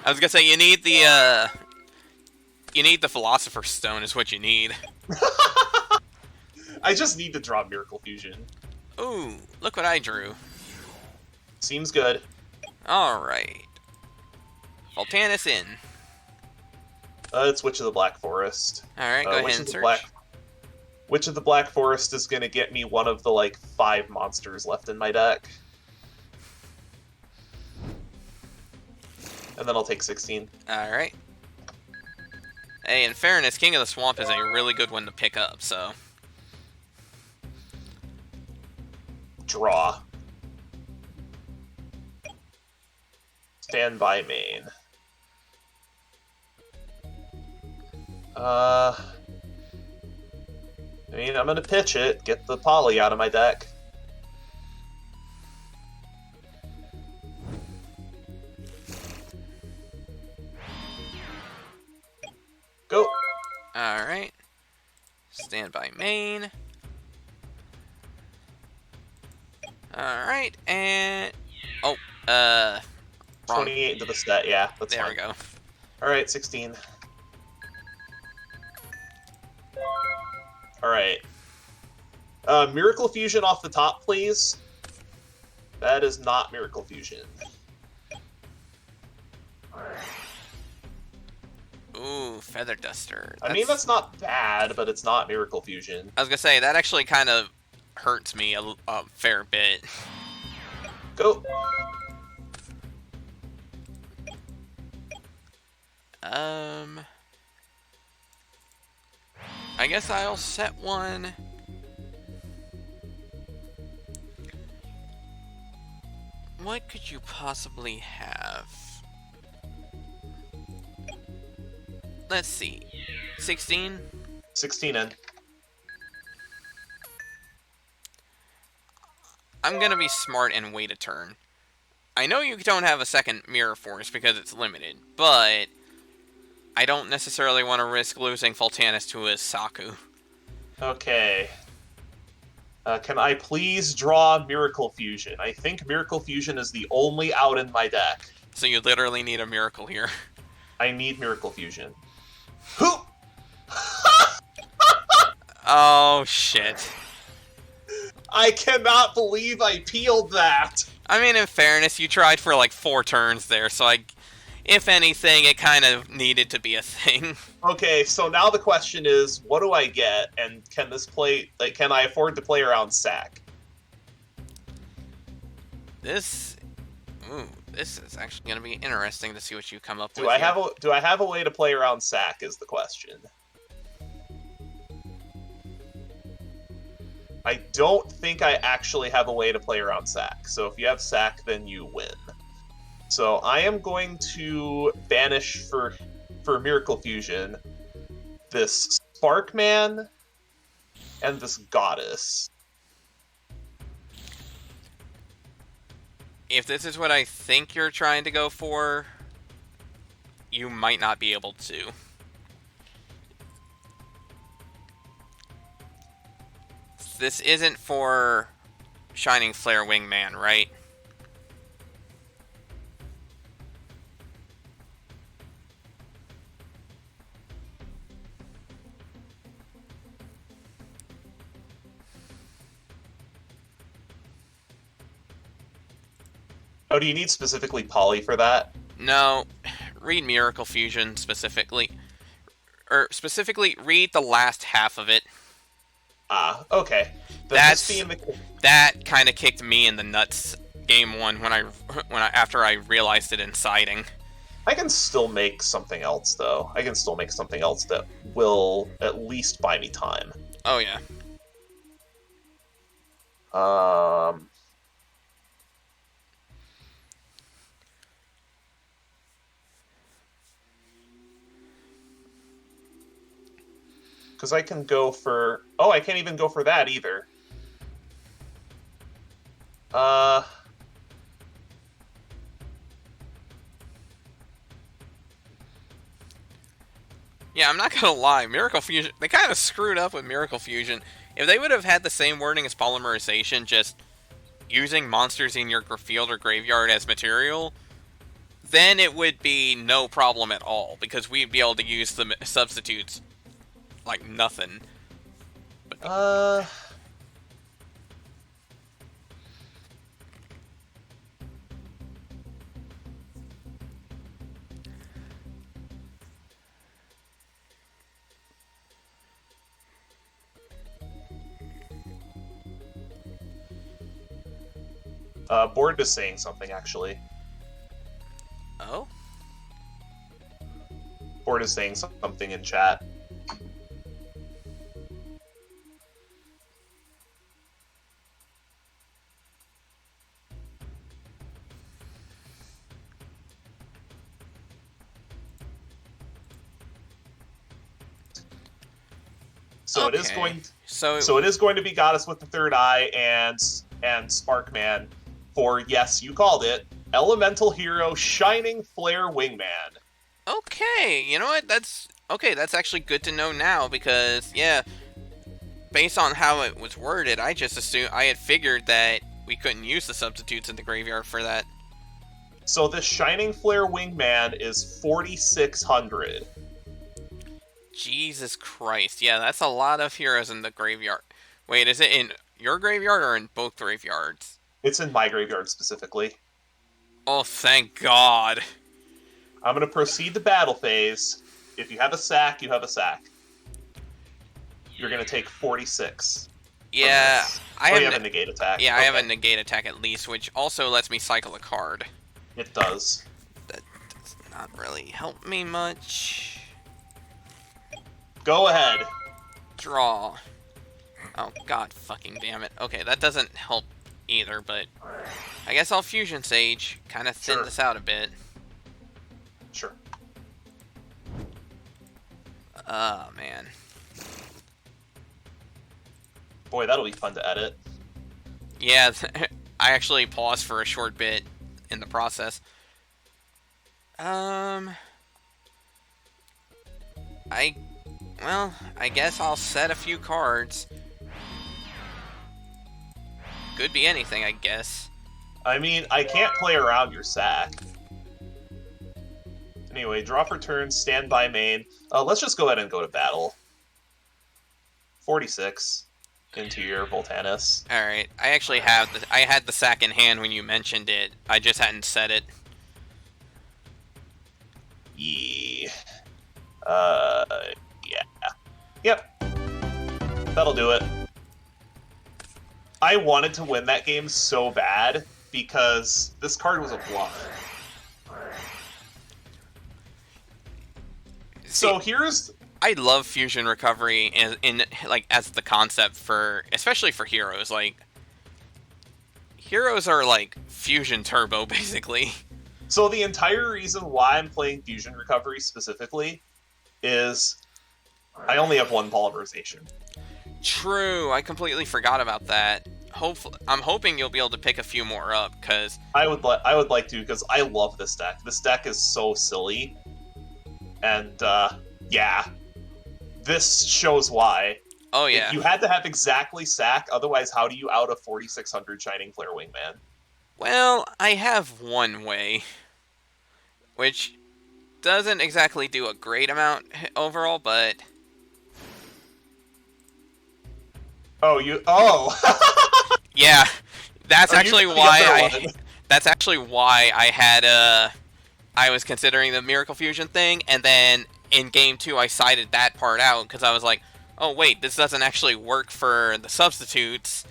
I was gonna say you need the Philosopher's Stone is what you need. I just need to draw Miracle Fusion. Ooh, look what I drew. Seems good. Alright. Voltanis in. It's Witch of the Black Forest. Alright, go ahead and search. Witch of the Black Forest is going to get me one of the, 5 monsters left in my deck. And then I'll take 16. Alright. Hey, in fairness, King of the Swamp is a really good one to pick up, so... Draw. Stand by main. I mean, I'm gonna pitch it, get the poly out of my deck. Go. Alright. Stand by main. Alright, and... Oh, wrong. 28 into the stat, yeah, that's there fine. we go. Alright, 16. Alright. Miracle Fusion off the top, please. That is not Miracle Fusion. Ooh, Feather Duster. I mean, that's not bad, but it's not Miracle Fusion. I was gonna say, that actually kind of hurts me a fair bit. Go. I guess I'll set one. What could you possibly have? Let's see. 16? 16 in. I'm gonna be smart and wait a turn. I know you don't have a second Mirror Force because it's limited, but I don't necessarily want to risk losing Fultanus to his Saku. Okay. Can I please draw Miracle Fusion? I think Miracle Fusion is the only out in my deck. So you literally need a miracle here. I need Miracle Fusion. Who? Oh, shit. I cannot believe I peeled that. I mean, in fairness, you tried for like 4 turns there, so if anything, it kind of needed to be a thing. Okay, so now the question is, what do I get, and can this play? Like, can I afford to play around Sack? This is actually going to be interesting to see what you come up with. Do I have a way to play around Sack? Is the question. I don't think I actually have a way to play around Sack. So if you have Sack, then you win. So I am going to banish for Miracle Fusion this Sparkman and this Goddess. If this is what I think you're trying to go for, you might not be able to. This isn't for Shining Flare Wingman, right? Oh, do you need specifically Poly for that? No, read Miracle Fusion specifically. Or specifically, read the last half of it. Ah, okay. That kind of kicked me in the nuts game 1 after I realized it in siding. I can still make something else though. I can still make something else that will at least buy me time. Oh yeah. Because I can go for... Oh, I can't even go for that either. Yeah, I'm not gonna lie, Miracle Fusion, they kind of screwed up with Miracle Fusion. If they would have had the same wording as Polymerization, just using monsters in your field or graveyard as material, then it would be no problem at all, because we'd be able to use the substitutes like nothing. Board is saying something, actually. Oh? Board is saying something in chat. So okay. it is going to be Goddess with the Third Eye and Sparkman for, yes, you called it, Elemental Hero Shining Flare Wingman. Okay, you know what? That's actually good to know now, because yeah, based on how it was worded, I had figured that we couldn't use the substitutes in the graveyard for that. So this Shining Flare Wingman is 4,600. Jesus Christ. Yeah, that's a lot of heroes in the graveyard. Wait, is it in your graveyard or in both graveyards? It's in my graveyard specifically. Oh, thank God. I'm going to proceed to battle phase. If you have a sack, you have a sack. You're going to take 46. Yeah, you have a negate attack. Yeah, okay. I have a negate attack at least, which also lets me cycle a card. It does. That does not really help me much. Go ahead. Draw. Oh, God fucking damn it. Okay, that doesn't help either, but I guess I'll Fusion Sage. Kind of thin this out a bit. Sure. Oh, man. Boy, that'll be fun to edit. Yeah, I actually paused for a short bit in the process. Um, I, well, I guess I'll set a few cards. Could be anything, I guess. I mean, I can't play around your sack. Anyway, draw for turn, stand by main. Let's just go ahead and go to battle. 46 into your Voltanis. All right, I actually I had the sack in hand when you mentioned it. I just hadn't set it. Yeah. Yeah. Yep. That'll do it. I wanted to win that game so bad because this card was a bluff. So here's... I love fusion recovery in like as the concept for, especially for heroes. Like, heroes are like fusion turbo basically. So the entire reason why I'm playing fusion recovery specifically is I only have one polymerization. True, I completely forgot about that. Hopefully, I'm hoping you'll be able to pick a few more up, because I would like to, because I love this deck. This deck is so silly, and yeah, this shows why. Oh yeah, You had to have exactly sack, otherwise how do you out a 4600 Shining Flare Wingman? well, I have one way, which doesn't exactly do a great amount overall, but yeah, that's actually why that's actually why I had I was considering the Miracle Fusion thing, and then in game 2 I cited that part out because I was like, oh wait, this doesn't actually work for the substitutes.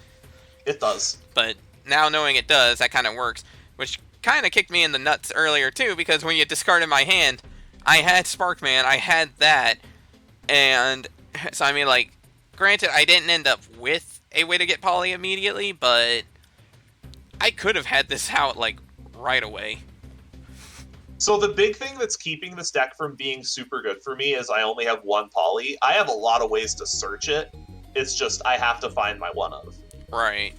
It does. But now knowing it does, that kind of works, which kind of kicked me in the nuts earlier too, because when you discarded my hand, I had Sparkman, I had that, and so I mean, like, granted, I didn't end up with a way to get Poly immediately, but I could have had this out, like, right away. So the big thing that's keeping this deck from being super good for me is I only have one Poly. I have a lot of ways to search it. It's just I have to find my one of. Right.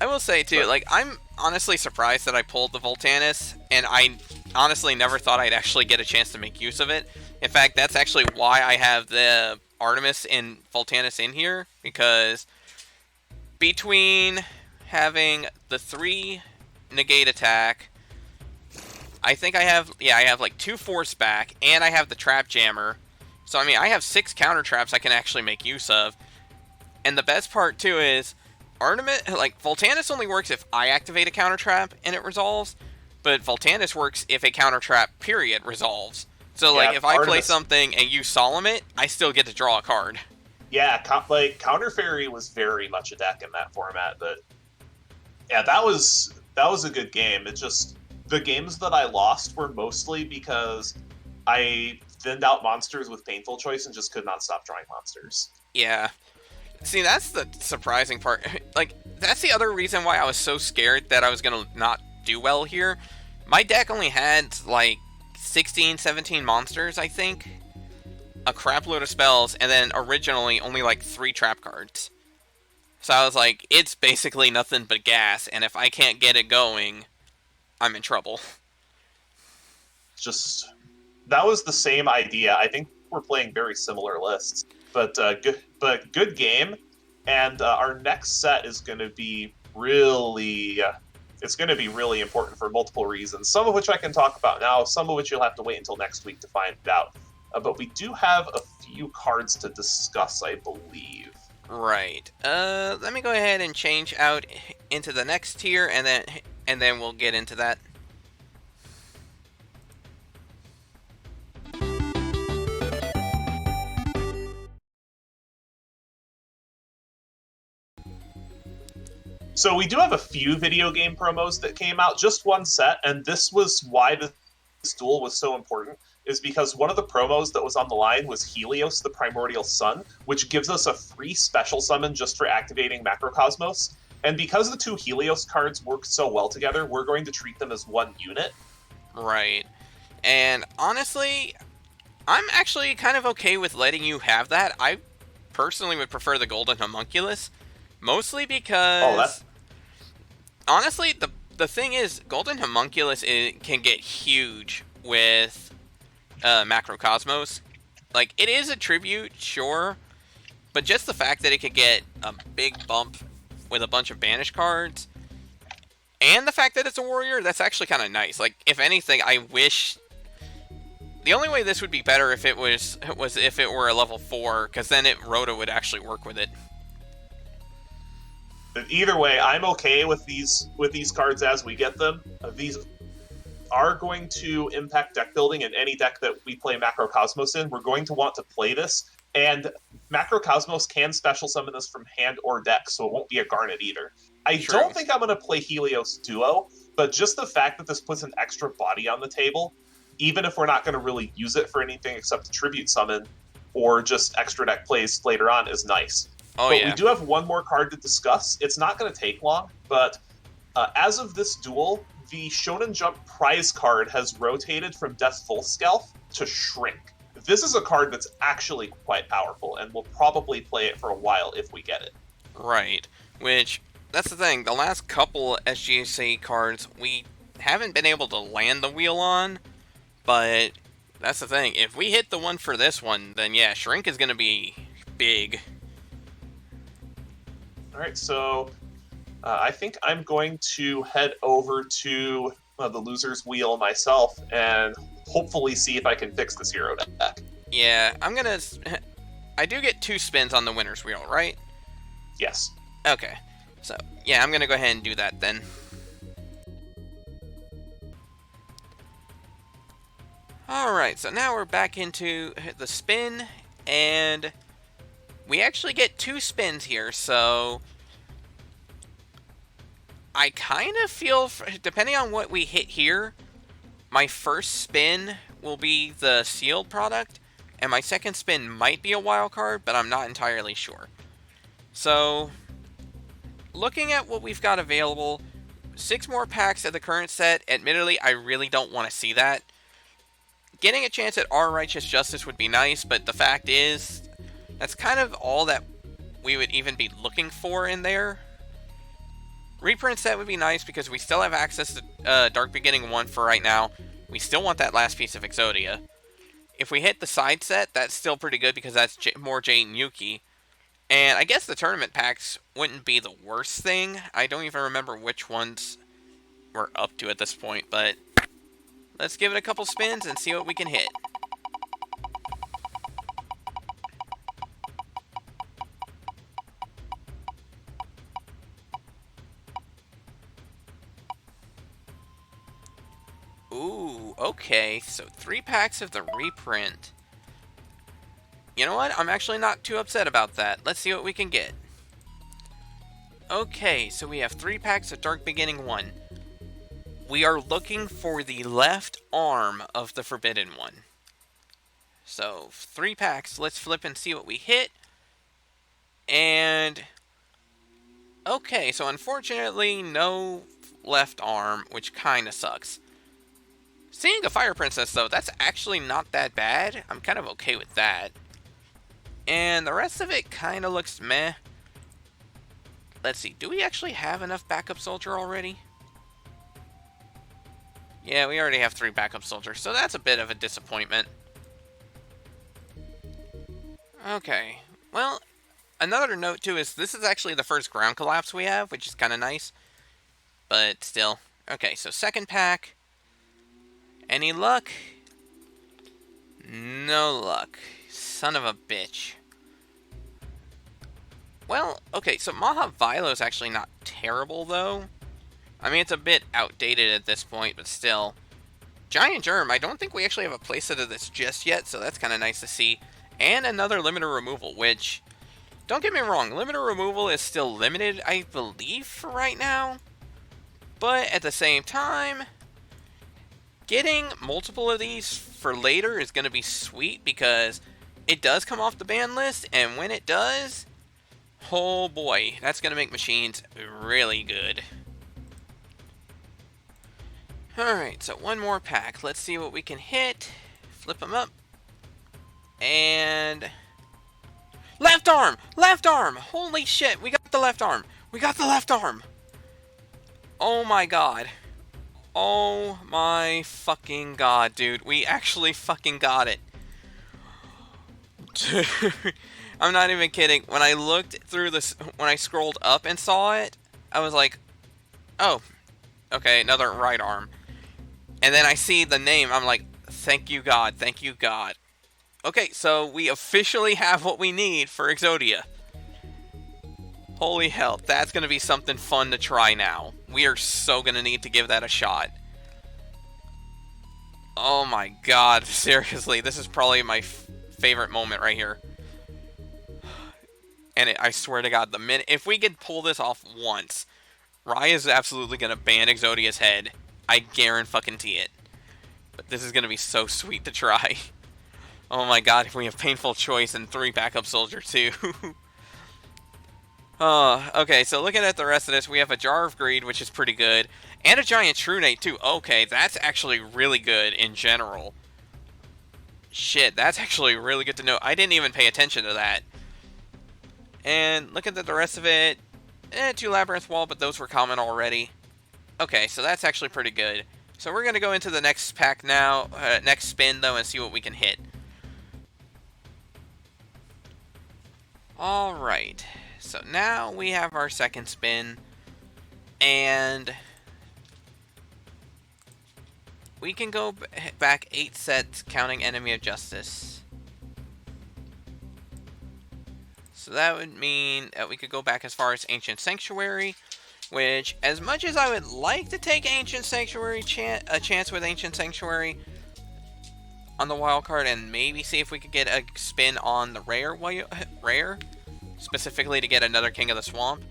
I will say, too, like, I'm honestly surprised that I pulled the Voltanis, and I honestly never thought I'd actually get a chance to make use of it. In fact, that's actually why I have the Artemis and Voltanis in here, because between having the 3 negate attack, I think I have like 2 force back, and I have the Trap Jammer. So, I mean, I have 6 counter traps I can actually make use of. And the best part, too, is Artemis, like, Voltanis only works if I activate a counter trap and it resolves, but Voltanis works if a counter trap, period, resolves. So, like, if I play something and you Solemn it, I still get to draw a card. Yeah, like, Counter Fairy was very much a deck in that format, but yeah, that was a good game. It just, the games that I lost were mostly because I thinned out monsters with Painful Choice and just could not stop drawing monsters. Yeah. See, that's the surprising part. Like, that's the other reason why I was so scared that I was going to not do well here. My deck only had, like, 16, 17 monsters, I think. A crap load of spells, and then originally only, like, 3 trap cards. So I was like, it's basically nothing but gas, and if I can't get it going, I'm in trouble. Just, that was the same idea. I think we're playing very similar lists. But good game, and our next set is going to be really, it's going to be really important for multiple reasons. Some of which I can talk about now, some of which you'll have to wait until next week to find out. But we do have a few cards to discuss, I believe. Right. Let me go ahead and change out into the next tier, and then we'll get into that. So we do have a few video game promos that came out, just one set, and this was why this duel was so important, is because one of the promos that was on the line was Helios, the Primordial Sun, which gives us a free special summon just for activating Macrocosmos. And because the 2 Helios cards work so well together, we're going to treat them as one unit. Right. And honestly, I'm actually kind of okay with letting you have that. I personally would prefer the Golden Homunculus, Mostly Oh, that because, honestly, the thing is, Golden Homunculus can get huge with Macrocosmos. Like, it is a tribute, sure, but just the fact that it could get a big bump with a bunch of banish cards, and the fact that it's a warrior, that's actually kind of nice. Like, if anything, I wish the only way this would be better if it was if it were a level 4, because then Rhoda would actually work with it. either way, I'm okay with these cards as we get them. These are going to impact deck building in any deck that we play Macrocosmos in. We're going to want to play this, and Macrocosmos can special summon this from hand or deck, so it won't be a Garnet either. I True. don't think I'm going to play Helios Duo, but just the fact that this puts an extra body on the table, even if we're not going to really use it for anything except to tribute summon or just extra deck plays later on, is nice. Oh But we yeah. do have one more card to discuss. It's not going to take long, but as of this duel, the Shonen Jump prize card has rotated from Death Full Scalp to Shrink. This is a card that's actually quite powerful, and we'll probably play it for a while if we get it. Right. Which, that's the thing. The last couple SGC cards we haven't been able to land the wheel on, but that's the thing. If we hit the one for this one, then yeah, Shrink is going to be big. All right, so I think I'm going to head over to the loser's wheel myself and hopefully see if I can fix this hero deck. Yeah, I'm going to... I do get 2 spins on the winner's wheel, right? Yes. Okay. So, yeah, I'm going to go ahead and do that then. Alright, so now we're back into the spin, and we actually get 2 spins here, so I kind of feel, depending on what we hit here, my first spin will be the sealed product, and my second spin might be a wild card, but I'm not entirely sure. So, looking at what we've got available, 6 more packs of the current set. Admittedly, I really don't want to see that. Getting a chance at Our Righteous Justice would be nice, but the fact is, that's kind of all that we would even be looking for in there. Reprint set would be nice because we still have access to Dark Beginning 1 for right now. We still want that last piece of Exodia. If we hit the side set, that's still pretty good because that's more Jade and Yuki. And I guess the tournament packs wouldn't be the worst thing. I don't even remember which ones we're up to at this point, but let's give it a couple spins and see what we can hit. Ooh, okay, so 3 packs of the reprint. You know what? I'm actually not too upset about that. Let's see what we can get. Okay, so we have 3 packs of Dark Beginning 1. We are looking for the left arm of the Forbidden One. So, 3 packs. Let's flip and see what we hit. And... okay, so unfortunately, no left arm, which kind of sucks. Seeing a Fire Princess, though, that's actually not that bad. I'm kind of okay with that. And the rest of it kind of looks meh. Let's see, do we actually have enough backup soldier already? Yeah, we already have 3 backup soldiers, so that's a bit of a disappointment. Okay, well, another note too is this is actually the first ground collapse we have, which is kind of nice. But still. Okay, so second pack. Any luck? No luck. Son of a bitch. Well, okay, so Maha Vilo is actually not terrible, though. I mean, it's a bit outdated at this point, but still. Giant Germ, I don't think we actually have a playset of this just yet, so that's kind of nice to see. And another limiter removal, which, don't get me wrong, limiter removal is still limited, I believe, for right now. But at the same time, getting multiple of these for later is going to be sweet because it does come off the ban list, and when it does, oh boy, that's going to make machines really good. Alright, so one more pack. Let's see what we can hit. Flip them up. And Left arm! Left arm! Holy shit, we got the left arm! We got the left arm! Oh my god. Oh my fucking god, dude. We actually fucking got it. Dude, I'm not even kidding. When I looked through this, when I scrolled up and saw it, I was like, oh, okay, another right arm. And then I see the name, I'm like, thank you God, thank you God. Okay, so we officially have what we need for Exodia. Holy hell, that's going to be something fun to try now. We are so going to need to give that a shot. Oh my god, seriously, this is probably my favorite moment right here. And I swear to god, the minute, if we could pull this off once, Rye is absolutely going to ban Exodia's head. I guarantee it. But this is going to be so sweet to try. Oh my god, if we have Painful Choice and 3 backup soldier too. Okay, so looking at the rest of this, we have a Jar of Greed, which is pretty good, and a Giant Trunate too. Okay, that's actually really good in general. Shit, that's actually really good to know. I didn't even pay attention to that. And looking at the rest of it, 2 Labyrinth Wall, but those were common already. Okay, so that's actually pretty good. So we're going to go into the next pack now, next spin though, and see what we can hit. Alright, so now we have our second spin, and we can go back 8 sets counting Enemy of Justice. So that would mean that we could go back as far as Ancient Sanctuary, which, as much as I would like to take Ancient Sanctuary, a chance with Ancient Sanctuary on the wild card, and maybe see if we could get a spin on the rare, specifically to get another King of the Swamp.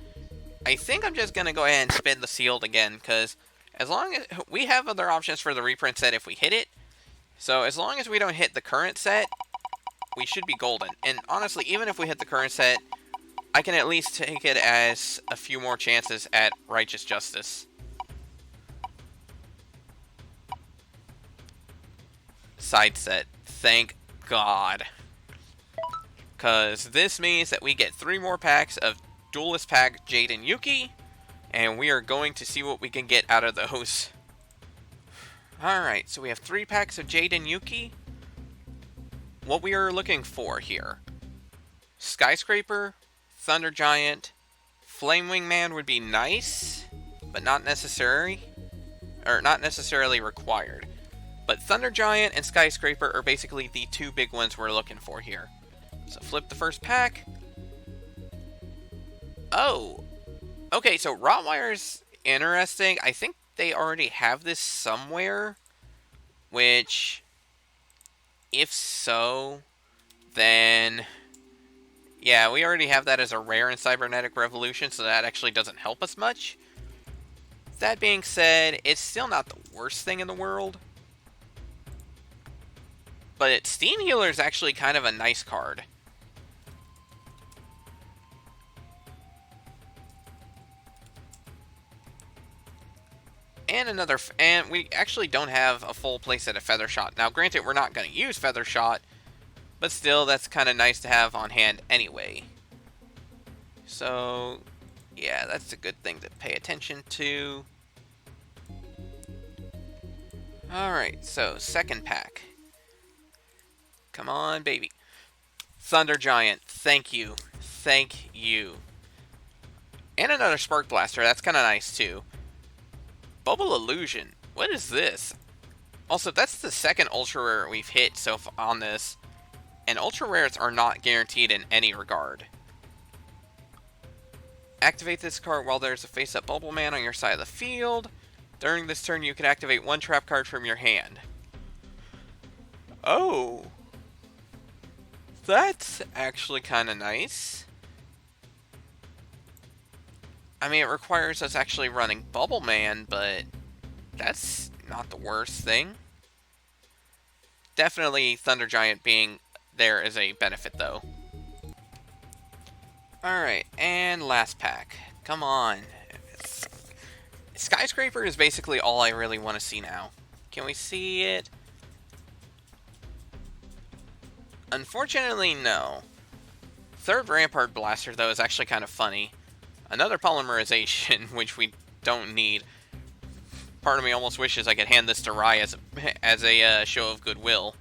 I think I'm just going to go ahead and spin the sealed again, because as long as we have other options for the reprint set if we hit it, so as long as we don't hit the current set, we should be golden. And honestly, even if we hit the current set, I can at least take it as a few more chances at Righteous Justice. Side set. Thank God. Because this means that we get 3 more packs of Duelist Pack Jade and Yuki, and we are going to see what we can get out of those. Alright, so we have 3 packs of Jade and Yuki. What we are looking for here: Skyscraper, Thunder Giant, Flamewing Man would be nice, but not necessary, or not necessarily required. But Thunder Giant and Skyscraper are basically the 2 big ones we're looking for here. So flip the first pack. Oh, okay, so Rottweier's interesting. I think they already have this somewhere, which, if so, then yeah, we already have that as a rare in Cybernetic Revolution, so that actually doesn't help us much. That being said, it's still not the worst thing in the world. But Steam Healer is actually kind of a nice card. And we actually don't have a full playset of Feather Shot. Now, granted, we're not going to use Feather Shot, but still, that's kind of nice to have on hand anyway. So, yeah, that's a good thing to pay attention to. Alright, so second pack. Come on, baby. Thunder Giant, thank you. Thank you. And another Spark Blaster, that's kind of nice too. Bubble Illusion, what is this? Also, that's the second Ultra Rare we've hit so far on this. And Ultra Rares are not guaranteed in any regard. Activate this card while there's a face-up Bubble Man on your side of the field. During this turn, you can activate 1 trap card from your hand. Oh. That's actually kind of nice. I mean, it requires us actually running Bubble Man, but that's not the worst thing. Definitely Thunder Giant being there is a benefit, though. Alright, and last pack. Come on. Skyscraper is basically all I really want to see now. Can we see it? Unfortunately, no. third Rampart Blaster, though, is actually kind of funny. Another polymerization, which we don't need. Part of me almost wishes I could hand this to Rai as a show of goodwill.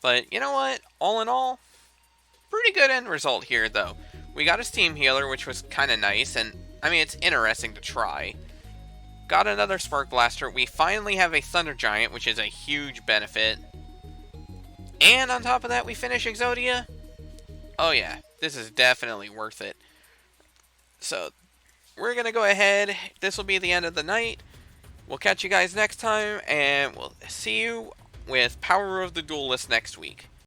But you know what? All in all, pretty good end result here, though. We got a Steam Healer, which was kind of nice, and I mean, it's interesting to try. Got another Spark Blaster. We finally have a Thunder Giant, which is a huge benefit. And on top of that, we finish Exodia. Oh yeah, this is definitely worth it. So, we're going to go ahead. This will be the end of the night. We'll catch you guys next time, and we'll see you with Power of the Duelist next week.